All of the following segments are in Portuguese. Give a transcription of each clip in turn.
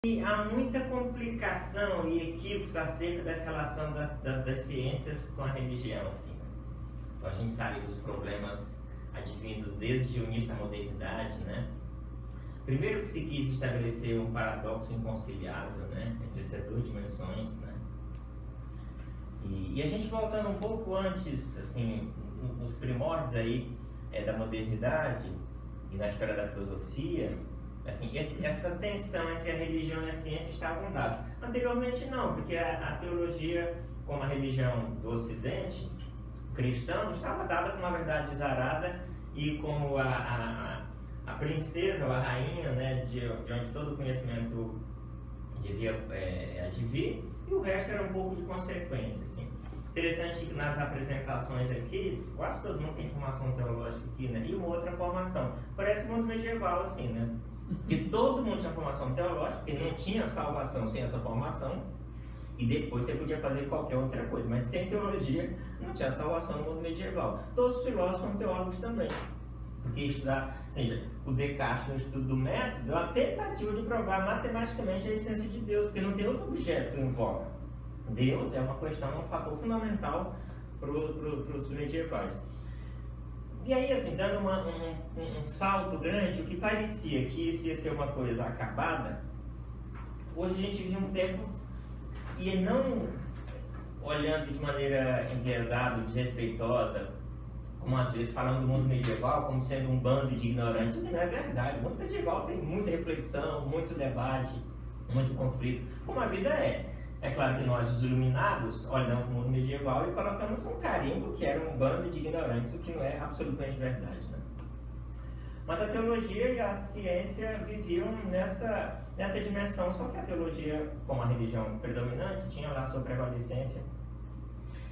E há muita complicação e equívocos acerca dessa relação das ciências com a religião, assim. Então, a gente sabe dos problemas advindos desde o início da modernidade, né? Primeiro que se quis estabelecer um paradoxo inconciliável, né, entre essas duas dimensões, né? E a gente voltando um pouco antes, assim, nos primórdios aí da modernidade e na história da filosofia, assim, essa tensão entre a religião e a ciência estavam dados. Anteriormente não, porque a teologia, como a religião do Ocidente, cristão, estava dada como uma verdade desarada e como a princesa ou a rainha, né, de onde todo o conhecimento devia advir, e o resto era um pouco de consequência, assim. Interessante que nas apresentações aqui, quase todo mundo tem formação teológica aqui, né, e uma outra formação. Parece muito medieval, assim, né? Porque todo mundo tinha formação teológica, porque não tinha salvação sem essa formação, e depois você podia fazer qualquer outra coisa, mas sem teologia não tinha salvação no mundo medieval. Todos os filósofos são teólogos também, porque estudar, ou seja, o Descartes no estudo do método é uma tentativa de provar matematicamente a essência de Deus, porque não tem outro objeto em voga. Deus é uma questão, é um fator fundamental para os medievais. E aí, assim, dando um salto grande, o que parecia que isso ia ser uma coisa acabada, hoje a gente vive um tempo, e não olhando de maneira enviesada, desrespeitosa, como às vezes falando do mundo medieval como sendo um bando de ignorantes, o que não é verdade. O mundo medieval tem muita reflexão, muito debate, muito conflito, como a vida é. É claro que nós, os iluminados, olhamos para o mundo medieval e colocamos um carimbo que era um bando de ignorantes, o que não é absolutamente verdade, né? Mas a teologia e a ciência viviam nessa dimensão, só que a teologia, como a religião predominante, tinha lá sua prevalecência.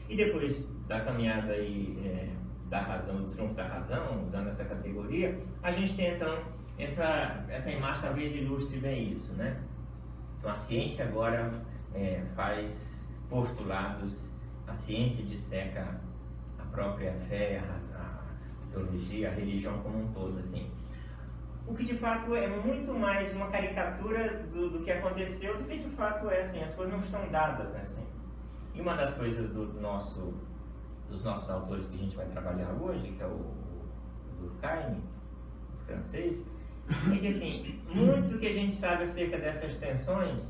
E depois da caminhada aí, da razão, do triunfo da razão, usando essa categoria, a gente tem então essa imagem talvez ilustre bem isso, né? Então a ciência agora faz postulados, a ciência disseca a própria fé, a teologia, a religião como um todo, assim. O que de fato é muito mais uma caricatura do que aconteceu do que de fato é, assim, as coisas não estão dadas, né, assim. E uma das coisas dos nossos autores que a gente vai trabalhar hoje, que é o Durkheim, francês, é que, assim, muito que a gente sabe acerca dessas tensões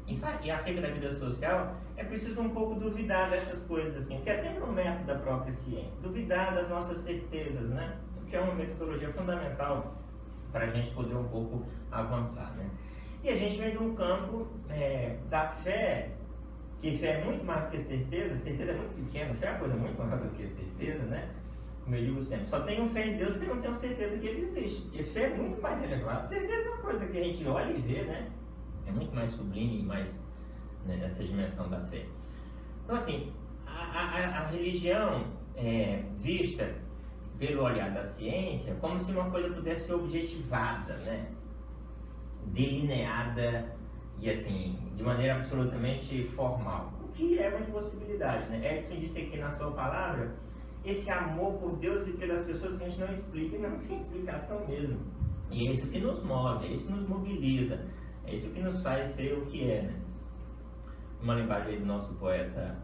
e acerca da vida social, é preciso um pouco duvidar dessas coisas, assim, porque é sempre um método da própria ciência, duvidar das nossas certezas, né? Que é uma metodologia fundamental para a gente poder um pouco avançar, né? E a gente vem de um campo da fé, que fé é muito mais do que certeza é muito pequena, fé é uma coisa muito maior do que certeza, né? Como eu digo sempre, só tenho fé em Deus porque não tenho certeza que Ele existe, porque fé é muito mais elevada. Certeza é uma coisa que a gente olha e vê, né? É muito mais sublime e mais, né, nessa dimensão da fé. Então, assim, a religião vista pelo olhar da ciência como se uma coisa pudesse ser objetivada, né? Delineada e, assim, de maneira absolutamente formal, o que é uma impossibilidade, né? Edson disse aqui na sua palavra, esse amor por Deus e pelas pessoas que a gente não explica e não tem explicação mesmo. E é isso que nos move, é isso que nos mobiliza, é isso que nos faz ser o que é, né? Uma linguagem aí do nosso poeta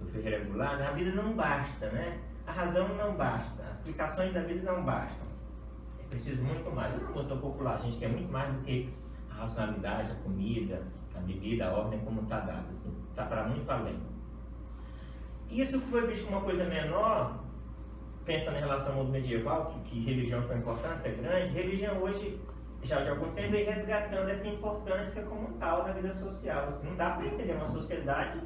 do Ferreira Goulart, né? A vida não basta, né? A razão não basta, as explicações da vida não bastam. É preciso muito mais. Na música popular, a gente quer muito mais do que a racionalidade, a comida, a bebida, a ordem como está dada, assim, está para muito além. Isso que foi visto como uma coisa menor, pensando em relação ao mundo medieval, que religião tinha uma importância grande, religião hoje, já de algum tempo, vem resgatando essa importância como tal na vida social. Assim, não dá para entender uma sociedade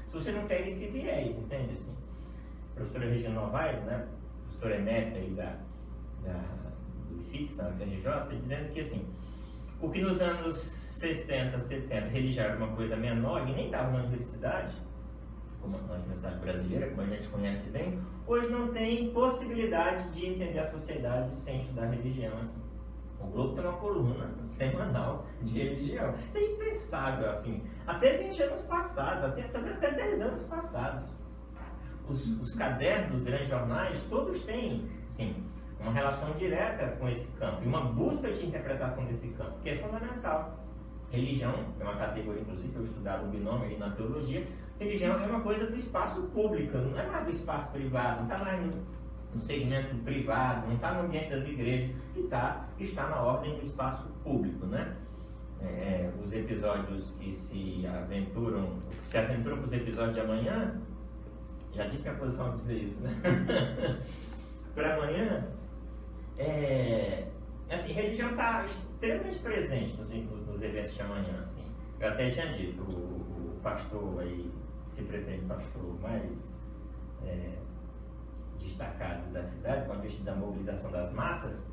se você não tem esse viés, entende? Assim, a professora Regina Novaes, né, professora emérita aí do IFIX, da UFRJ, dizendo que, assim, o que nos anos 60, 70, religião era uma coisa menor e nem estava na universidade, como na universidade brasileira, como a gente conhece bem, hoje não tem possibilidade de entender a sociedade sem estudar religião, assim. O Globo tem uma coluna semanal de religião. Isso é impensável, assim, até 20 anos passados, assim, até 10 anos passados. Os cadernos dos grandes jornais, todos têm, assim, uma relação direta com esse campo e uma busca de interpretação desse campo, que é fundamental. religião é uma categoria, inclusive, que eu estudava o binômio aí na teologia. Religião é uma coisa do espaço público, não é mais do espaço privado, não está mais no segmento privado, não está no ambiente das igrejas, está na ordem do espaço público, né? Os episódios que se aventuram para os episódios de amanhã, já disse minha posição de dizer isso, né? Para amanhã, assim, religião está extremamente presente nos eventos de amanhã, assim. Eu até tinha dito, o pastor aí, que se pretende pastor mais destacado da cidade, do ponto de vista da mobilização das massas,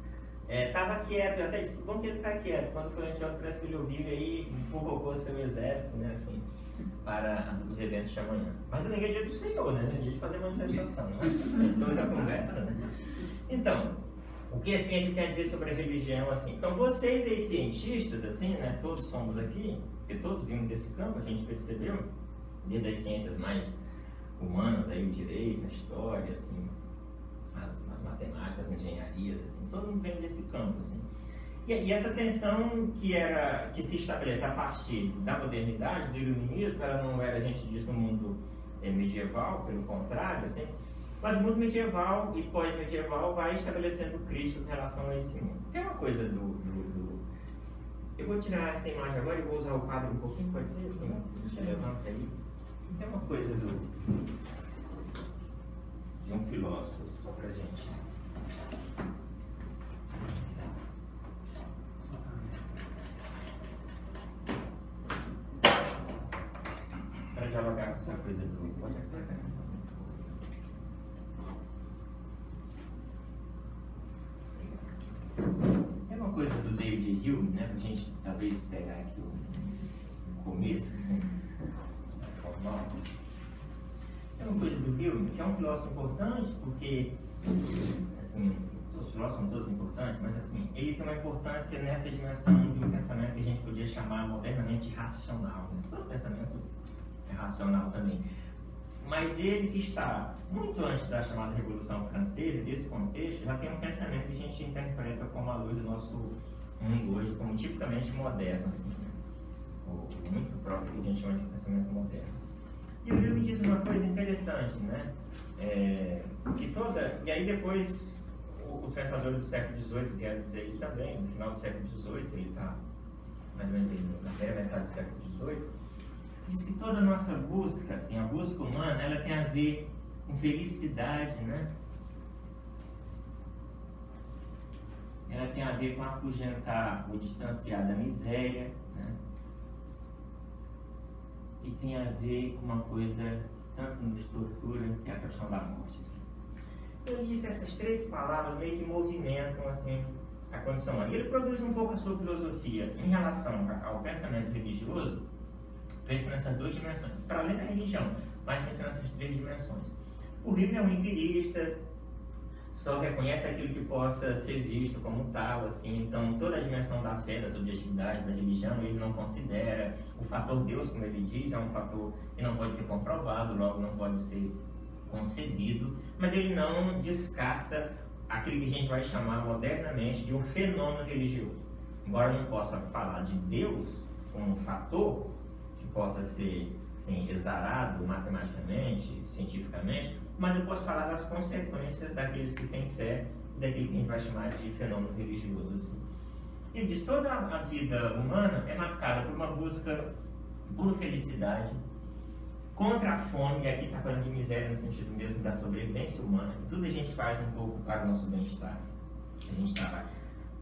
estava quieto. Eu até disse, bom que ele está quieto. Quando foi anteontem, parece que ele ouviu e aí convocou seu exército, né, assim, para os eventos de amanhã. Mas domingo é dia do Senhor, né? É dia de fazer manifestação, não é sobre a conversa, né? Então, o que a ciência quer dizer sobre a religião, assim? Então, vocês aí, cientistas, assim, né? Todos somos aqui, porque todos vimos desse campo, a gente percebeu, desde as ciências mais humanas, aí, o direito, a história, assim, as matemáticas, as engenharias, assim, todo mundo vem desse campo, assim. E essa tensão que se estabelece a partir da modernidade, do iluminismo, ela não era, a gente diz, no mundo medieval, pelo contrário, assim, mas o mundo medieval e pós-medieval vai estabelecendo críticas em relação a esse mundo. Tem uma coisa Eu vou tirar essa imagem agora e vou usar o quadro um pouquinho, pode ser assim? Deixa eu levantar aí. Tem uma coisa de um filósofo, só pra gente. Para dialogar com essa coisa pode aplicar. É uma coisa do David Hume, né? Pra gente talvez pegar aqui o começo, assim, mais formal. É uma coisa do Hume, que é um filósofo importante, porque, assim, os filósofos são todos importantes, mas, assim, ele tem uma importância nessa dimensão de um pensamento que a gente podia chamar modernamente racional, né? Todo pensamento é racional também. Mas ele que está muito antes da chamada Revolução Francesa, desse contexto, já tem um pensamento que a gente interpreta como a luz do nosso mundo hoje, como tipicamente moderno, assim, né? Ou muito próprio do que a gente chama de pensamento moderno. E o Hume diz uma coisa interessante, né? E aí depois os pensadores do século XVIII vieram dizer isso também. No final do século XVIII, ele está mais ou menos aí na primeira metade do século XVIII, diz que toda a nossa busca, assim, a busca humana, ela tem a ver com felicidade, né? Ela tem a ver com afugentar ou distanciar da miséria, né? E tem a ver com uma coisa tanto nos tortura, que é a questão da morte, assim. Eu disse essas três palavras meio que movimentam, assim, a condição humana. Ele produz um pouco a sua filosofia em relação ao pensamento religioso, pensando nessas duas dimensões, para além da religião, mas pensando nessas três dimensões. O Hume é um empirista, só reconhece aquilo que possa ser visto como tal, assim, então toda a dimensão da fé, da subjetividade, da religião, ele não considera. O fator Deus, como ele diz, é um fator que não pode ser comprovado, logo não pode ser concebido, mas ele não descarta aquilo que a gente vai chamar modernamente de um fenômeno religioso. Embora não possa falar de Deus como um fator que possa ser, assim, exarado matematicamente, cientificamente, mas eu posso falar das consequências daqueles que têm fé, daquilo que a gente vai chamar de fenômeno religioso, assim. Ele diz que toda a vida humana é marcada por uma busca por felicidade, contra a fome, e aqui está falando de miséria no sentido mesmo da sobrevivência humana, que tudo a gente faz um pouco para o nosso bem-estar.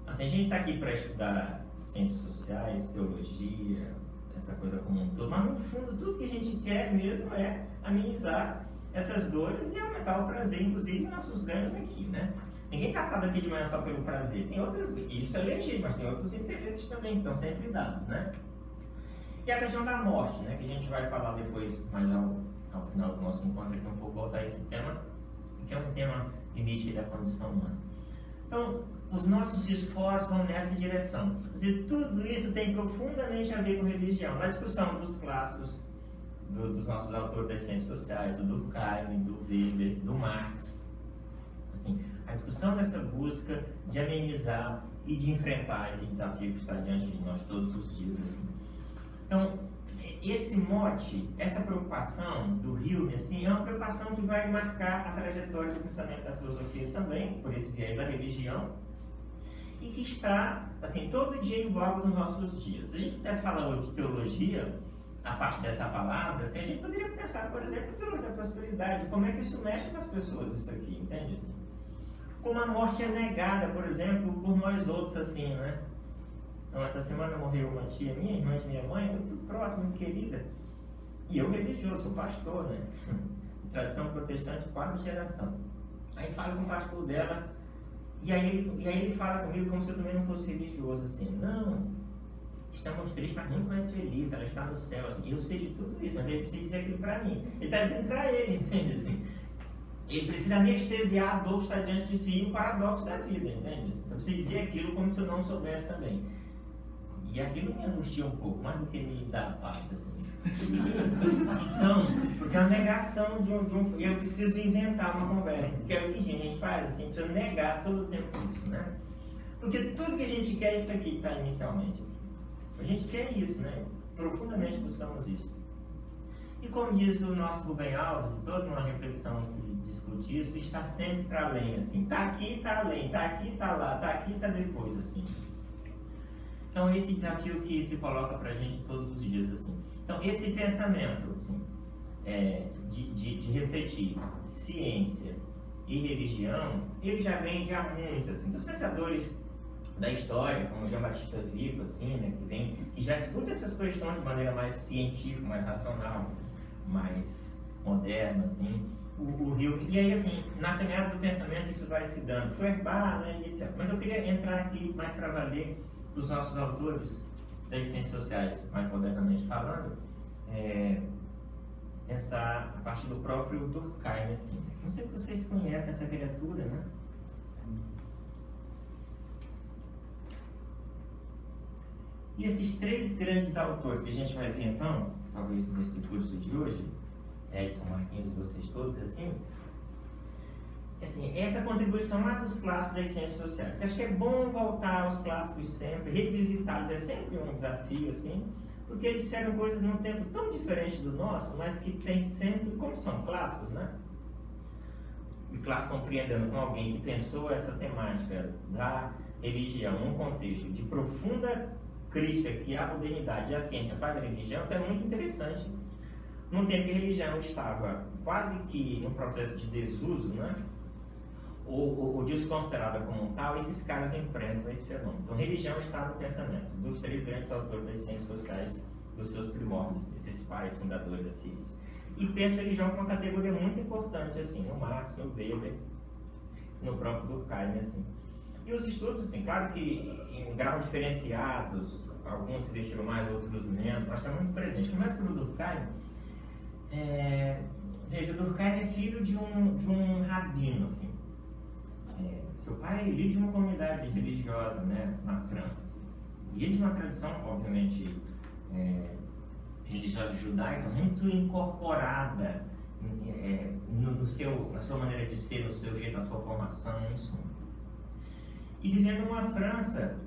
A gente está aqui para estudar ciências sociais, teologia, essa coisa como um todo, mas no fundo tudo que a gente quer mesmo é amenizar essas dores e aumentar o prazer, inclusive nossos ganhos aqui, né? Ninguém está assado aqui de manhã só pelo prazer, tem outros, isso é legítimo, mas tem outros interesses também que estão sempre dados, né? E a questão da morte, né, que a gente vai falar depois, mais ao final do nosso encontro, aqui um pouco voltar a esse tema, que é um tema limite da condição humana. Então, os nossos esforços vão nessa direção. E tudo isso tem profundamente a ver com religião. Na discussão dos clássicos, dos nossos autores das ciências sociais, do Durkheim, do Weber, do Marx, assim, a discussão dessa busca de amenizar e de enfrentar esse desafio que está diante de nós todos os dias, assim. mote, essa preocupação do Hume, assim, é uma preocupação que vai marcar a trajetória do pensamento da filosofia também, por esse viés da religião, e que está, assim, todo dia em voga nos nossos dias. Se a gente pudesse falar hoje de teologia, a parte dessa palavra, assim, a gente poderia pensar, por exemplo, em teologia da prosperidade, como é que isso mexe com as pessoas, isso aqui, entende? Assim, como a morte é negada, por exemplo, por nós outros, assim, né? Então, essa semana morreu uma tia minha, irmã de minha mãe, muito próxima, muito querida, e eu religioso, sou pastor, né? De tradição protestante, 4ª geração. Aí falo com o pastor dela, e aí ele fala comigo como se eu também não fosse religioso, assim, não, estamos tristes, mas muito mais felizes, ela está no céu, assim, eu sei de tudo isso, mas ele precisa dizer aquilo para mim, ele está dizendo para ele, entende, assim, ele precisa anestesiar a dor que está diante de si e o paradoxo da vida, entende, então precisa dizer aquilo como se eu não soubesse também, e aquilo me angustia um pouco, mais do que me dá paz, assim, então, porque é uma negação de um eu preciso inventar uma conversa, porque é o que a gente faz, assim, precisa negar todo o tempo isso, né, porque tudo que a gente quer é isso aqui que está inicialmente. A gente quer isso, né? Profundamente buscamos isso. E como diz o nosso Rubem Alves, e toda uma reflexão que discute isso, está sempre para além, assim. Está aqui, está além, está aqui, está lá, está aqui, está depois, assim. Então, esse desafio que se coloca para a gente todos os dias, assim. Então, esse pensamento, assim, de refletir ciência e religião, ele já vem de há muito, assim, dos pensadores da história, como Jean Baptiste Vico, assim, né, que já discute essas questões de maneira mais científica, mais racional, mais moderna, assim, o Rio, e aí, assim, na caminhada do pensamento isso vai se dando, Feuerbach, né, etc. Mas eu queria entrar aqui mais para valer dos nossos autores das ciências sociais, mais modernamente falando, pensar a partir do próprio Durkheim, assim. Não sei se vocês conhecem essa criatura, né? E esses 3 grandes autores que a gente vai ver então, talvez nesse curso de hoje, Edson, Marquinhos, vocês todos, assim, essa contribuição lá dos clássicos das ciências sociais. Eu acho que é bom voltar aos clássicos sempre, revisitá-los, é sempre um desafio, assim, porque eles disseram coisas num tempo tão diferente do nosso, mas que tem sempre, como são clássicos, né? E clássico compreendendo com alguém que pensou essa temática da religião num contexto de profunda crítica que a modernidade e a ciência faz da religião, então é muito interessante. Num tempo que a religião estava quase que no processo de desuso, né? Ou desconsiderada como tal, esses caras enfrentam esse fenômeno. Então, religião está no pensamento dos 3 grandes autores das ciências sociais, dos seus primórdios, desses pais fundadores da ciência. E penso a religião como uma categoria muito importante, assim, no Marx, no Weber, no próprio Durkheim, assim. E os estudos, assim, claro que em graus diferenciados, alguns se investiram mais, outros menos, mas está muito presente. Começa pelo Durkheim. Veja, Durkheim é filho de um rabino, assim. Seu pai é líder de uma comunidade religiosa, né, na França. Assim. E ele de uma tradição, obviamente, religiosa judaica, muito incorporada na sua maneira de ser, no seu jeito, na sua formação, em suma. E vivendo numa França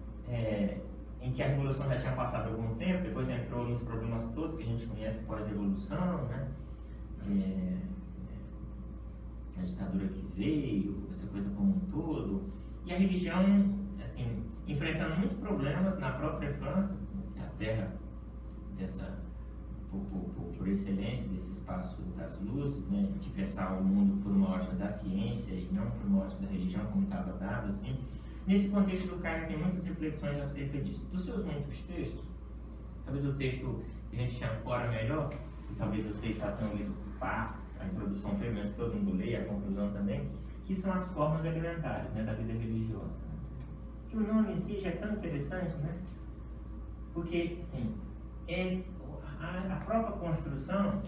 em que a Revolução já tinha passado algum tempo, depois entrou nos problemas todos que a gente conhece pós-Revolução, né? A ditadura que veio, essa coisa como um todo, e a religião, assim, enfrentando muitos problemas na própria França, a terra por excelência desse espaço das luzes, né? De pensar o mundo por uma ótica da ciência e não por uma ótica da religião, como estava dado, assim. Nesse contexto, Durkheim tem muitas reflexões acerca disso. Dos seus muitos textos, talvez o texto que a gente se ancora melhor, e talvez vocês já tenham lido a introdução, pelo menos todo mundo lê, a conclusão também, que são as formas elementares, né, da vida religiosa. Né? Que o nome em si já é tão interessante, né? Porque, assim, a própria construção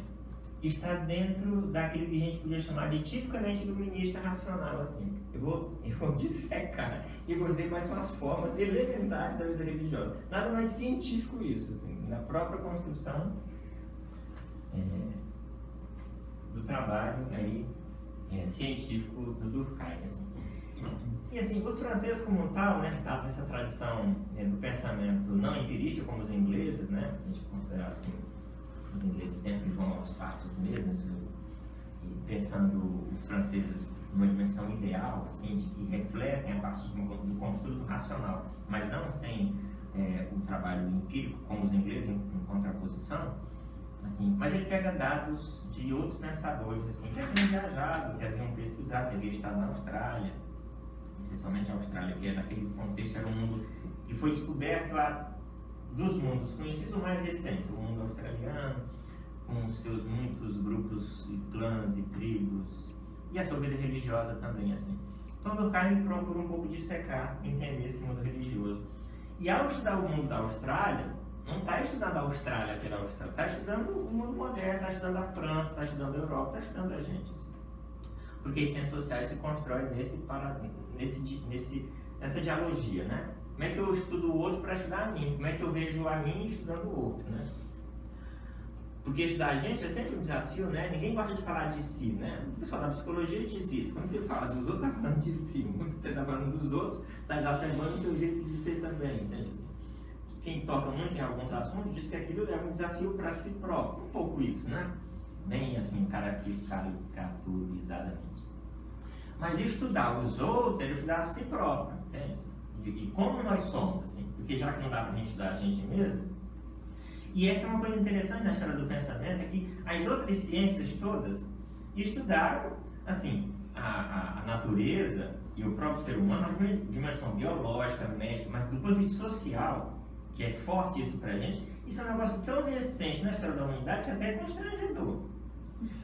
está dentro daquilo que a gente podia chamar de tipicamente iluminista racional, assim. Eu vou dissecar e vou dizer quais são as formas elementares da vida religiosa. Nada mais científico isso, assim, na própria construção do trabalho aí, científico do Durkheim, assim. E assim, os franceses como tal, né, dado essa tradição do pensamento não empirista como os ingleses, né, a gente considera assim, os ingleses sempre vão aos passos mesmos, e pensando os franceses numa dimensão ideal, assim, de que refletem a partir de um construto racional, mas não sem o trabalho empírico, como os ingleses em contraposição, assim, mas ele pega dados de outros pensadores, assim, que haviam viajado, que haviam pesquisado, que haviam estado na Austrália, especialmente a Austrália, que naquele contexto era um mundo que foi descoberto dos mundos conhecidos, o mais recente, o mundo australiano, com seus muitos grupos e clãs e tribos, e a sua vida religiosa também, assim. Então, Durkheim procura um pouco dissecar, entender esse mundo religioso. E ao estudar o mundo da Austrália, não está estudando a Austrália pela Austrália, está estudando o mundo moderno, está estudando a França, está estudando a Europa, está estudando a gente, assim. Porque as ciências sociais se constroem nessa dialogia, né? Como é que eu estudo o outro para estudar a mim? Como é que eu vejo a mim estudando o outro, né? Porque estudar a gente é sempre um desafio, né? Ninguém gosta de falar de si, né? O pessoal da psicologia diz isso. Quando você fala dos outros, está falando de si. Quando você está falando dos outros, está exacerbando o seu jeito de ser também, entende? Quem toca muito em alguns assuntos diz que aquilo é um desafio para si próprio. Um pouco isso, né? Bem assim, caracterizadamente. Mas estudar os outros é estudar a si próprio, entende? E como nós somos, assim. Porque já que não dá para a gente estudar a gente mesmo. E essa é uma coisa interessante na história do pensamento, é que as outras ciências todas estudaram, assim, a natureza e o próprio ser humano, na dimensão biológica, médica, mas do ponto de vista social, que é forte isso pra gente, isso é um negócio tão recente na história da humanidade que até é constrangedor.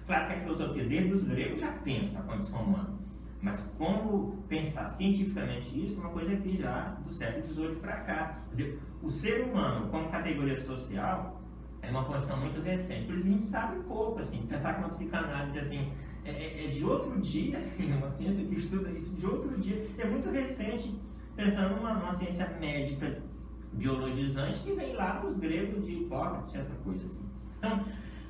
Claro que a filosofia desde os gregos já pensa a condição humana, mas como pensar cientificamente isso é uma coisa que já do século XVIII para cá. Quer dizer, o ser humano como categoria social é uma condição muito recente, por isso a gente sabe pouco, assim, pensar que uma psicanálise assim, é de outro dia, assim, uma ciência que estuda isso de outro dia, é muito recente, pensando numa ciência médica biologizante que vem lá dos gregos de Hipócrates, essa coisa assim. Então,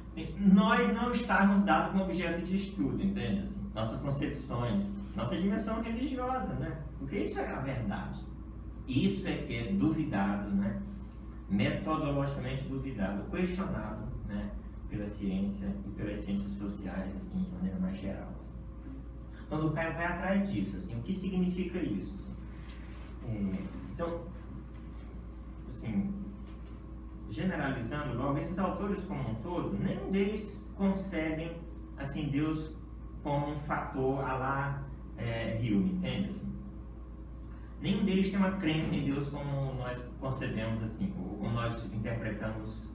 assim, nós não estamos dados como objeto de estudo, entende? Assim, nossas concepções, nossa dimensão religiosa, né? Porque isso é a verdade. Isso é que é duvidado, né? Metodologicamente duvidado, questionado, né? Pela ciência e pelas ciências sociais, assim, de maneira mais geral. Assim. Então, o cara vai atrás disso, assim, o que significa isso? Assim? Então, assim, generalizando logo, esses autores como um todo, nenhum deles concebem, assim, Deus como um fator à la Hume, entende? Assim? Nenhum deles tem uma crença em Deus como nós concebemos, assim, ou como nós interpretamos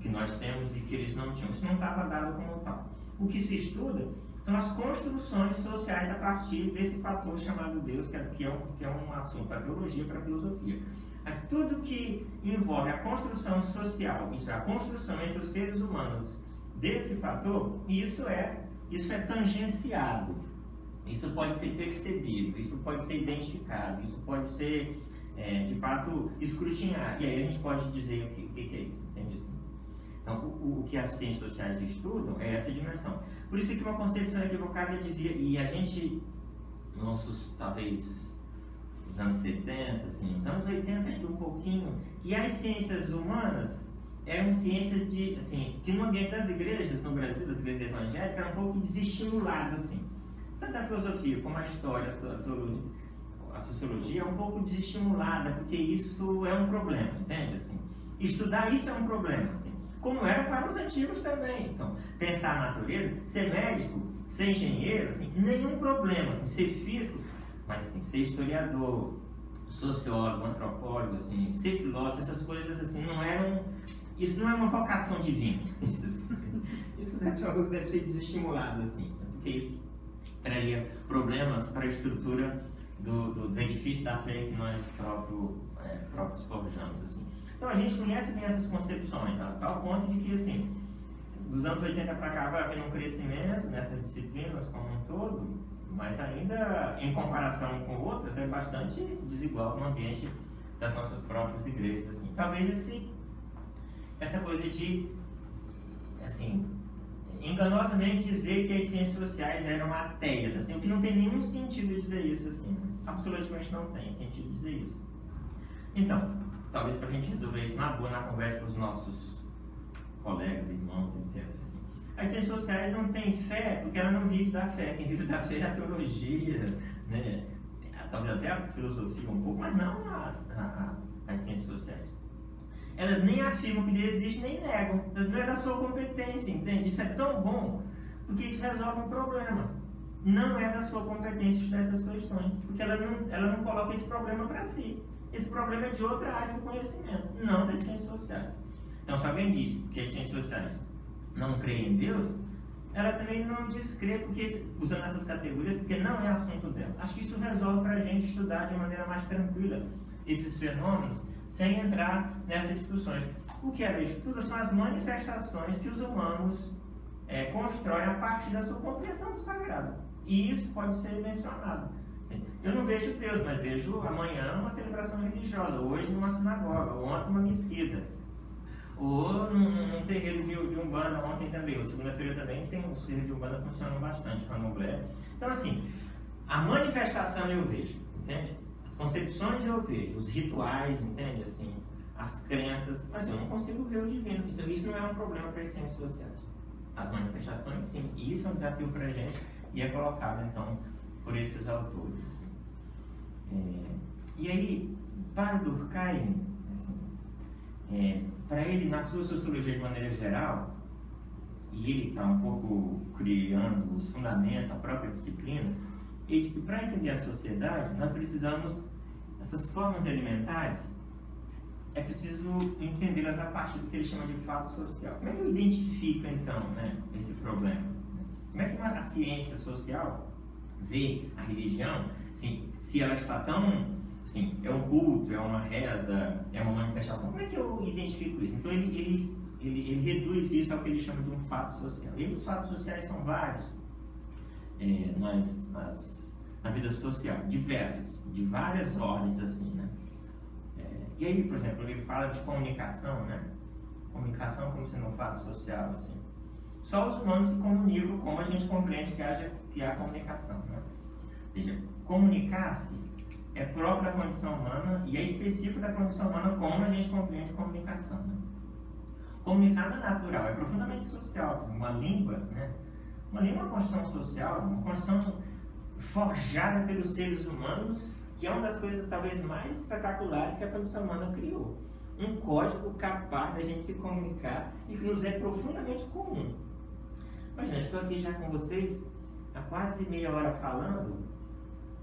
que nós temos e que eles não tinham. Isso não estava dado como tal. O que se estuda são as construções sociais a partir desse fator chamado Deus, que é um assunto para a teologia, para a filosofia. Mas tudo que envolve a construção social, isso é, a construção entre os seres humanos desse fator, isso é tangenciado, isso pode ser percebido, isso pode ser identificado, isso pode ser, de fato, escrutinado. E aí a gente pode dizer o que é isso, entende? Então, o que as ciências sociais estudam é essa dimensão. Por isso que uma concepção equivocada dizia, e a gente, nossos, talvez, os anos 70, assim, os anos 80 ainda um pouquinho, que as ciências humanas eram ciências de, assim, que no ambiente das igrejas, no Brasil, das igrejas evangélicas, era um pouco desestimulado, assim. Tanto a filosofia como a história, a sociologia é um pouco desestimulada, porque isso é um problema, entende? Assim, estudar isso é um problema, assim, como era para os antigos também. Então, pensar a natureza, ser médico, ser engenheiro, assim, nenhum problema, assim, ser físico, mas assim, ser historiador, sociólogo, antropólogo, assim, ser filósofo, essas coisas assim, não eram. Isso não é uma vocação divina. Isso deve ser desestimulado, assim, porque isso traria problemas para a estrutura do edifício da fé que nós próprios forjamos, assim. Então a gente conhece bem essas concepções, a tal ponto de que, assim, dos anos 80 para cá vai haver um crescimento nessas disciplinas como um todo, mas ainda, em comparação com outras, é bastante desigual no ambiente das nossas próprias igrejas, assim. Talvez essa coisa de, assim, enganosamente dizer que as ciências sociais eram ateias, assim, o que não tem nenhum sentido dizer isso, assim, absolutamente não tem sentido dizer isso. Então, talvez para a gente resolver isso na boa, na conversa com os nossos colegas, irmãos, etc. Assim. As ciências sociais não têm fé porque ela não vive da fé. Quem vive da fé é a teologia, né? Talvez até a filosofia um pouco, mas não as ciências sociais. Elas nem afirmam que Deus existe, nem negam. Não é da sua competência, entende? Isso é tão bom, porque isso resolve um problema. Não é da sua competência estudar essas questões, porque ela não coloca esse problema para si. Esse problema é de outra área do conhecimento, não das ciências sociais. Então, se alguém diz que as ciências sociais não creem em Deus, ela também não descrê, porque, usando essas categorias, porque não é assunto dela. Acho que isso resolve para a gente estudar de maneira mais tranquila esses fenômenos, sem entrar nessas discussões. O que ela estuda são as manifestações que os humanos constroem a partir da sua compreensão do sagrado. E isso pode ser mencionado. Eu não vejo Deus, mas vejo amanhã uma celebração religiosa, hoje numa sinagoga, ontem numa mesquita, ou num terreiro de Umbanda, ontem também, ou segunda-feira também, tem os terreiros de Umbanda que funcionam bastante, candomblé. Então, assim, a manifestação eu vejo, entende? As concepções eu vejo, os rituais, entende? Assim, as crenças, mas eu não consigo ver o divino. Então, isso não é um problema para as ciências sociais. As manifestações, sim, e isso é um desafio para a gente, e é colocado, então, por esses autores. Assim. E aí, para o Durkheim, assim, para ele, na sua sociologia de maneira geral, e ele está um pouco criando os fundamentos, a própria disciplina, ele diz que para entender a sociedade, nós precisamos, essas formas elementares, é preciso entendê-las a partir do que ele chama de fato social. Como é que eu identifico, então, né, esse problema? Como é que a ciência social vê a religião, assim, se ela está tão, assim, é um culto, é uma reza, é uma manifestação, como é que eu identifico isso? Então ele reduz isso ao que ele chama de um fato social. E os fatos sociais são vários na vida social, diversos, de várias ordens, assim, né? E aí, por exemplo, ele fala de comunicação, né? Comunicação como sendo um fato social, assim. Só os humanos se comunicam como a gente compreende que há comunicação, né? Ou seja, comunicar-se é própria da condição humana e é específico da condição humana como a gente compreende comunicação, né? Comunicar não é natural, é profundamente social. Uma língua, né? Uma língua é uma construção social, uma construção forjada pelos seres humanos, que é uma das coisas talvez mais espetaculares que a condição humana criou. Um código capaz da gente se comunicar e que nos é profundamente comum. Imagina, estou aqui já com vocês há quase meia hora falando,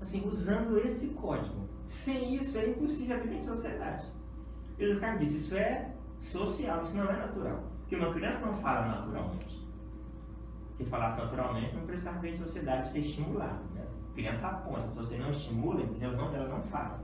assim, usando esse código. Sem isso é impossível viver em sociedade. E o cara disse, isso é social, isso não é natural. Porque uma criança não fala naturalmente. Se falasse naturalmente, não precisava viver em sociedade ser estimulado. Né? A criança aponta, se você não estimula, dizer o nome dela não fala.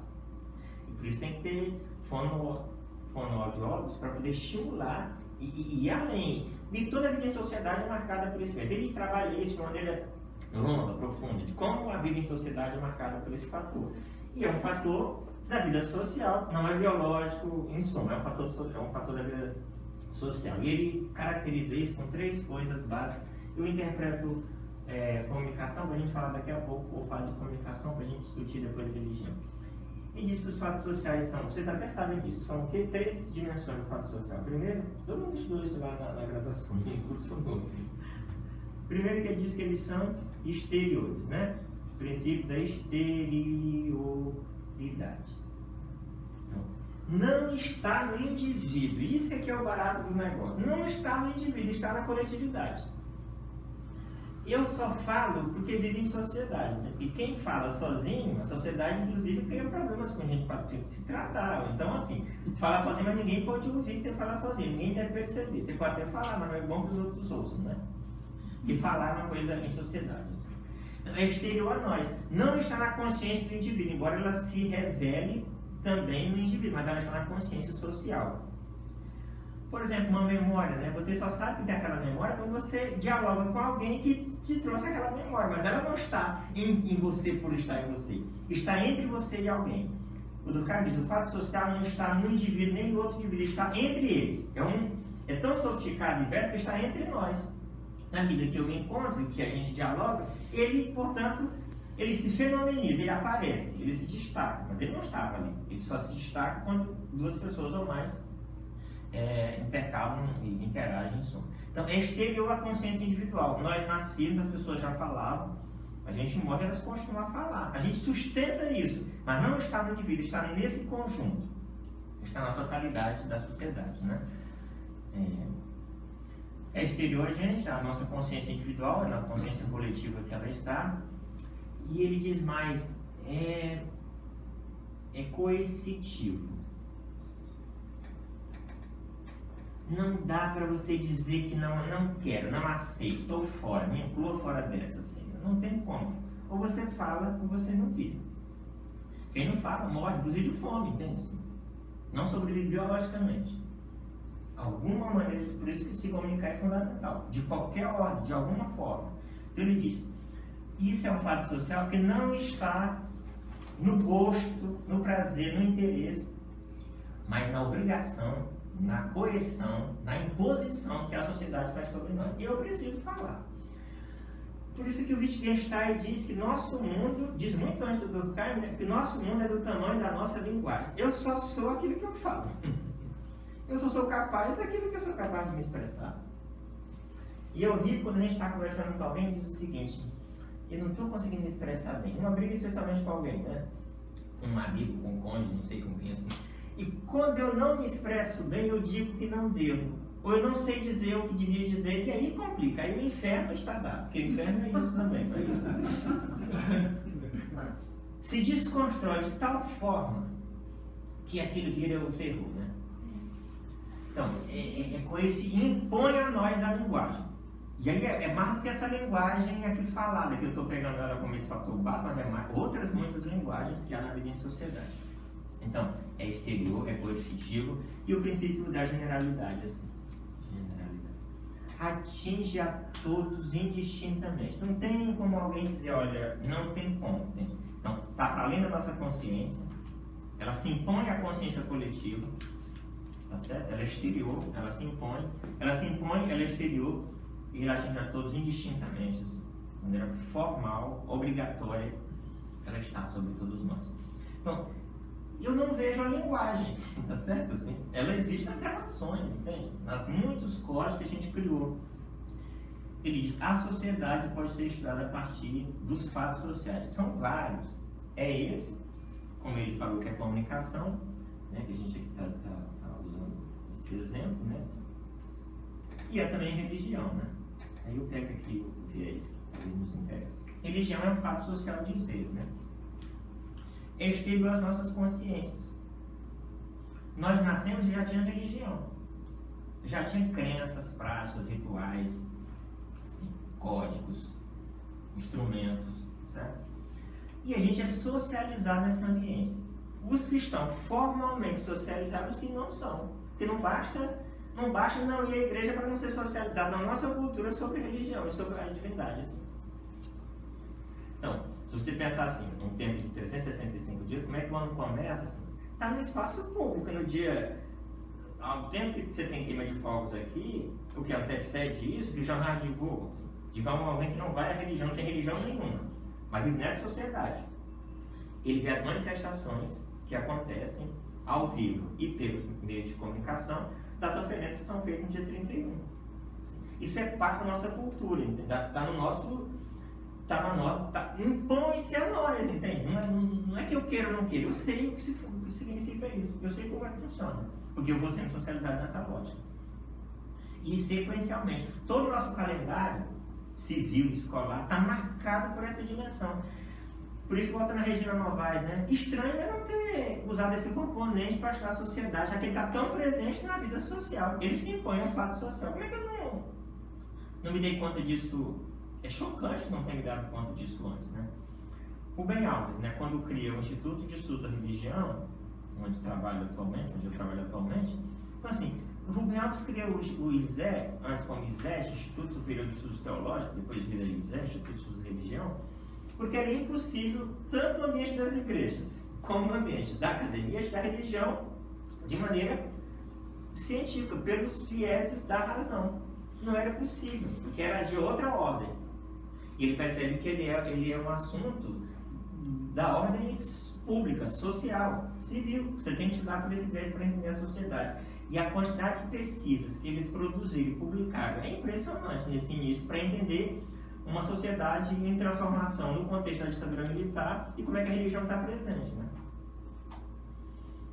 E por isso tem que ter fonoaudiólogos para poder estimular e ir além. E toda a vida em sociedade é marcada por esse mesmo. Ele trabalha isso de maneira longa, profunda, de como a vida em sociedade é marcada por esse fator. E é um fator da vida social, não é biológico, em suma, é um fator da vida social. E ele caracteriza isso com 3 coisas básicas. Eu interpreto comunicação, para a gente falar daqui a pouco, ou falar de comunicação para a gente discutir depois de religião. E diz que os fatos sociais são, vocês até sabem disso, são o quê? 3 dimensões do fato social. Primeiro, todo mundo estudou isso lá na graduação, em curso novo. Primeiro que ele diz que eles são exteriores, né? O princípio da exterioridade. Então, não está no indivíduo, isso é que é o barato do negócio. Não está no indivíduo, está na coletividade. Eu só falo porque vivo em sociedade, né? E quem fala sozinho, a sociedade inclusive cria problemas com a gente para se tratar. Então, assim, falar sozinho, mas ninguém pode ouvir que você fala sozinho, ninguém deve perceber. Você pode até falar, mas não é bom que os outros ouçam, né? E falar é uma coisa em sociedade. Assim. É exterior a nós. Não está na consciência do indivíduo, embora ela se revele também no indivíduo, mas ela está na consciência social. Por exemplo, uma memória, né? Você só sabe que tem aquela memória quando você dialoga com alguém que te trouxe aquela memória, mas ela não está em você por estar em você. Está entre você e alguém. O Durkheim diz, o fato social não está no indivíduo nem no outro indivíduo, está entre eles. É tão sofisticado e velho que está entre nós. Na medida que eu me encontro e que a gente dialoga, ele, portanto, ele se fenomeniza, ele aparece, ele se destaca, mas ele não estava ali. Ele só se destaca quando 2 pessoas ou mais intercalam e interagem em suma. Então, é exterior à consciência individual. Nós nascemos, as pessoas já falavam, a gente morre, elas continuam a falar. A gente sustenta isso, mas não está no indivíduo, está nesse conjunto. Está na totalidade da sociedade, né? É exterior a gente, a nossa consciência individual, na consciência coletiva que ela está. E ele diz mais, é coercitivo. Não dá para você dizer que não quero, não aceito, estou fora, me inclua fora dessa, assim. Não tem como. Ou você fala, ou você não vive. Quem não fala, morre, inclusive de fome, entende? Assim? Não sobrevive biologicamente. Alguma maneira, por isso que se comunicar é fundamental. De qualquer ordem, de alguma forma. Então ele diz, isso é um fato social que não está no gosto, no prazer, no interesse, mas na obrigação, na coerção, na imposição que a sociedade faz sobre nós. E eu preciso falar. Por isso que o Wittgenstein diz que nosso mundo, diz muito antes do Durkheim, que nosso mundo é do tamanho da nossa linguagem. Eu só sou aquilo que eu falo. Eu só sou capaz daquilo que eu sou capaz de me expressar. E eu rio quando a gente está conversando com alguém e diz o seguinte, eu não estou conseguindo me expressar bem. Uma briga especialmente com alguém, né? Um amigo, com um cônjuge, não sei com quem assim. E quando eu não me expresso bem, eu digo que não devo. Ou eu não sei dizer o que devia dizer, e aí complica. Aí o inferno está dado, porque o inferno é isso também, não é isso? Se desconstrói de tal forma que aquilo vira o terror, né? Então, coercitivo, impõe a nós a linguagem. E aí é mais do que essa linguagem aqui falada, que eu estou pegando ela como esse fator básico, mas é mais, outras muitas linguagens que há na vida em sociedade. Então, é exterior, é coercitivo, e o princípio da generalidade, assim. Atinge a todos indistintamente. Não tem como alguém dizer, olha, não tem como. Então, está para além da nossa consciência, ela se impõe à consciência coletiva, tá certo? Ela é exterior, ela se impõe, ela é exterior, e ela atinge a todos indistintamente, assim, de maneira formal, obrigatória, ela está sobre todos nós. Então, eu não vejo a linguagem, tá certo? Assim, ela existe nas relações, entende? Nas muitos códigos que a gente criou. Ele diz, a sociedade pode ser estudada a partir dos fatos sociais, que são vários. É esse, como ele falou, que é comunicação, né? Que a gente aqui está usando esse exemplo, né? E é também religião, né? Aí eu pego aqui o viés que nos interessa. Religião é um fato social dizer, né? É exterior às nossas consciências. Nós nascemos e já tinha religião. Já tinha crenças, práticas, rituais, assim, códigos, instrumentos, certo? E a gente é socializado nessa ambiência. Os que estão formalmente socializados, os que não são. Porque não basta não ir à igreja para não ser socializado. Na nossa cultura é sobre religião e sobre a divindade. Assim. Então, se você pensar assim, um tempo de 365 dias, como é que o ano começa? Assim? Está no espaço público, no dia... Ao tempo que você tem queima de fogos aqui, o que antecede isso, que o jornal divulga. Assim, digamos alguém que não vai à religião, não tem religião nenhuma, mas vive nessa sociedade. Ele vê as manifestações que acontecem ao vivo e pelos meios de comunicação das oferendas que são feitas no dia 31. Isso é parte da nossa cultura, está no nosso... impõe-se a nós, entende? Não é que eu quero ou não quero, eu sei o que significa isso, eu sei como é que funciona, porque eu vou sendo socializado nessa lógica. E sequencialmente, todo o nosso calendário civil, escolar, está marcado por essa dimensão. Por isso, volta na Regina Novaes, né? Estranho é não ter usado esse componente para ajudar a sociedade, já que ele está tão presente na vida social. Ele se impõe ao fato social. Como é que eu não me dei conta disso? É chocante não ter me dado conta disso antes, né? O Rubem Alves, né, quando cria o Instituto de Estudos da Religião, onde eu trabalho atualmente, então assim, o Rubem Alves criou o ISE, antes como ISET, Instituto Superior de Estudos Teológicos, depois vira ISE, Instituto de Estudos da Religião, porque era impossível, tanto no ambiente das igrejas, como no ambiente da academia e da religião, de maneira científica, pelos vieses da razão. Não era possível, porque era de outra ordem. E ele percebe que ele é um assunto da ordem pública, social, civil. Você tem que estudar por esse viés para entender a sociedade. E a quantidade de pesquisas que eles produziram e publicaram é impressionante nesse início para entender uma sociedade em transformação no contexto da ditadura militar e como é que a religião está presente, né?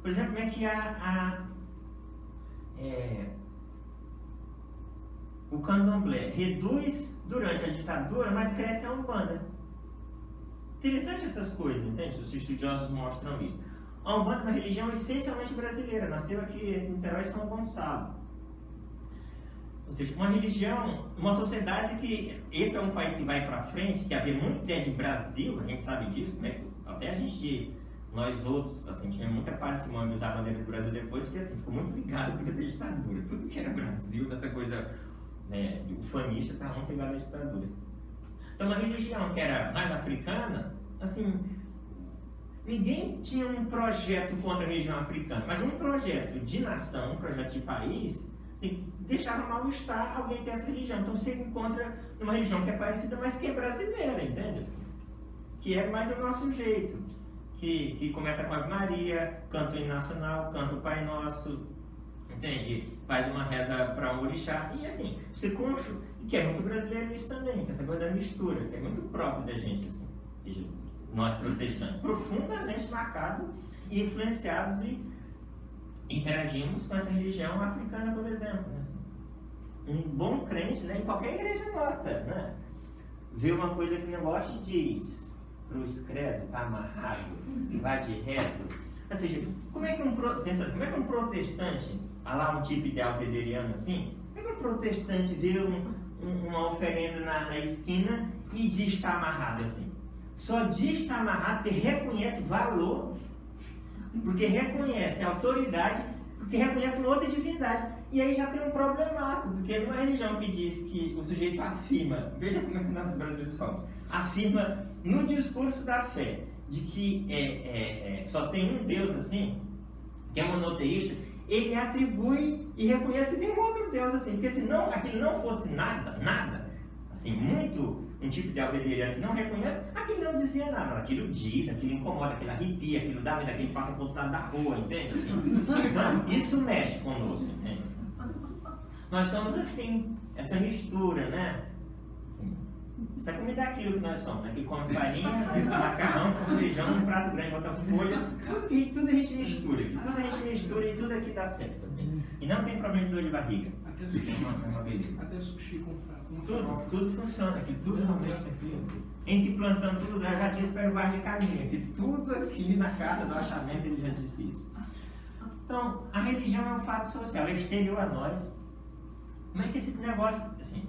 Por exemplo, como é que o candomblé reduz durante a ditadura, mas cresce a Umbanda. Interessante essas coisas, entende? Os estudiosos mostram isso. A Umbanda é uma religião essencialmente brasileira, nasceu aqui em Niterói, São Gonçalo. Ou seja, uma religião, uma sociedade que... Esse é um país que vai para frente, que havia muita ideia de Brasil, a gente sabe disso, né? Até a gente, nós outros, assim, tinha muita parcimônia de usar a bandeira do Brasil depois, porque assim, ficou muito ligado com a ditadura. Tudo que era Brasil, dessa coisa ufanista, estava muito ligado à ditadura. Então, uma religião que era mais africana, assim... Ninguém tinha um projeto contra a religião africana, mas um projeto de nação, um projeto de país, assim, deixava mal-estar alguém ter essa religião. Então você encontra uma religião que é parecida, mas que é brasileira, entende? Assim, que é mais o nosso jeito, que começa com a Ave Maria, canta o hino nacional, canta o Pai Nosso, entende? Faz uma reza para um orixá, e assim, você concha, que é muito brasileiro isso também, que é essa coisa da mistura, que é muito próprio da gente, assim, nós protestantes, profundamente marcados e influenciados e interagimos com essa religião africana, por exemplo. Né? Um bom crente, né, em qualquer igreja nossa, né, vê uma coisa que não gosta e diz: cruz credo, está amarrado, e vai de reto. Ou seja, como é que um protestante, lá um tipo ideal weberiano assim, como é que um protestante vê uma oferenda na esquina e diz está amarrado assim? Só diz está amarrado porque reconhece valor, porque reconhece autoridade, porque reconhece uma outra divindade. E aí já tem um problemaço, porque numa religião que diz que o sujeito afirma, veja como é que nós brasileiros somos, afirma no discurso da fé de que só tem um Deus assim, que é monoteísta, ele atribui e reconhece que tem um outro Deus assim, porque se não, aquilo não fosse nada, assim, muito um tipo de weberiano que não reconhece, aquilo não dizia nada, aquilo diz, aquilo incomoda, aquilo arrepia, aquilo dá medo, aquilo passa para o outro lado da rua, entende? Assim, então, isso mexe conosco, entende? Assim, nós somos assim, essa mistura, né? Assim, essa comida é aquilo que nós somos, né? Que come farinha, macarrão, com feijão, um prato grande, bota folha, tudo a gente mistura aqui, tudo a gente mistura e tudo aqui dá certo, assim. E não tem problema de dor de barriga. Até sushi, é uma beleza. Até sushi com tudo funciona aqui, tudo realmente aqui. Em se plantando tudo, eu já disse para o bar de caminho, aqui, tudo aqui na casa do achamento ele já disse isso. Então, a religião é um fato social, é exterior a nós. Como é que esse negócio, assim,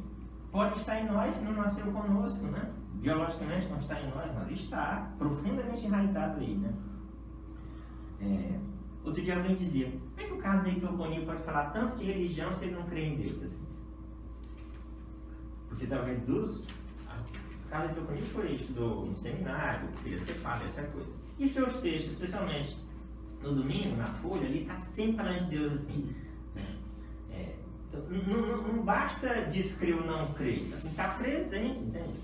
pode estar em nós se não nasceu conosco, né? Biologicamente não está em nós, mas está profundamente enraizado aí, né? Outro dia alguém dizia: como é que o Carlos Heitor Boninho pode falar tanto de religião se ele não crê em Deus? Assim? Porque talvez o Carlos Heitor Boninho estudou no seminário, queria ser padre, essa coisa. E seus textos, especialmente no domingo, na Folha, ele está sempre falando de Deus assim. Então, não basta descrer ou não crer, assim, está presente, entende?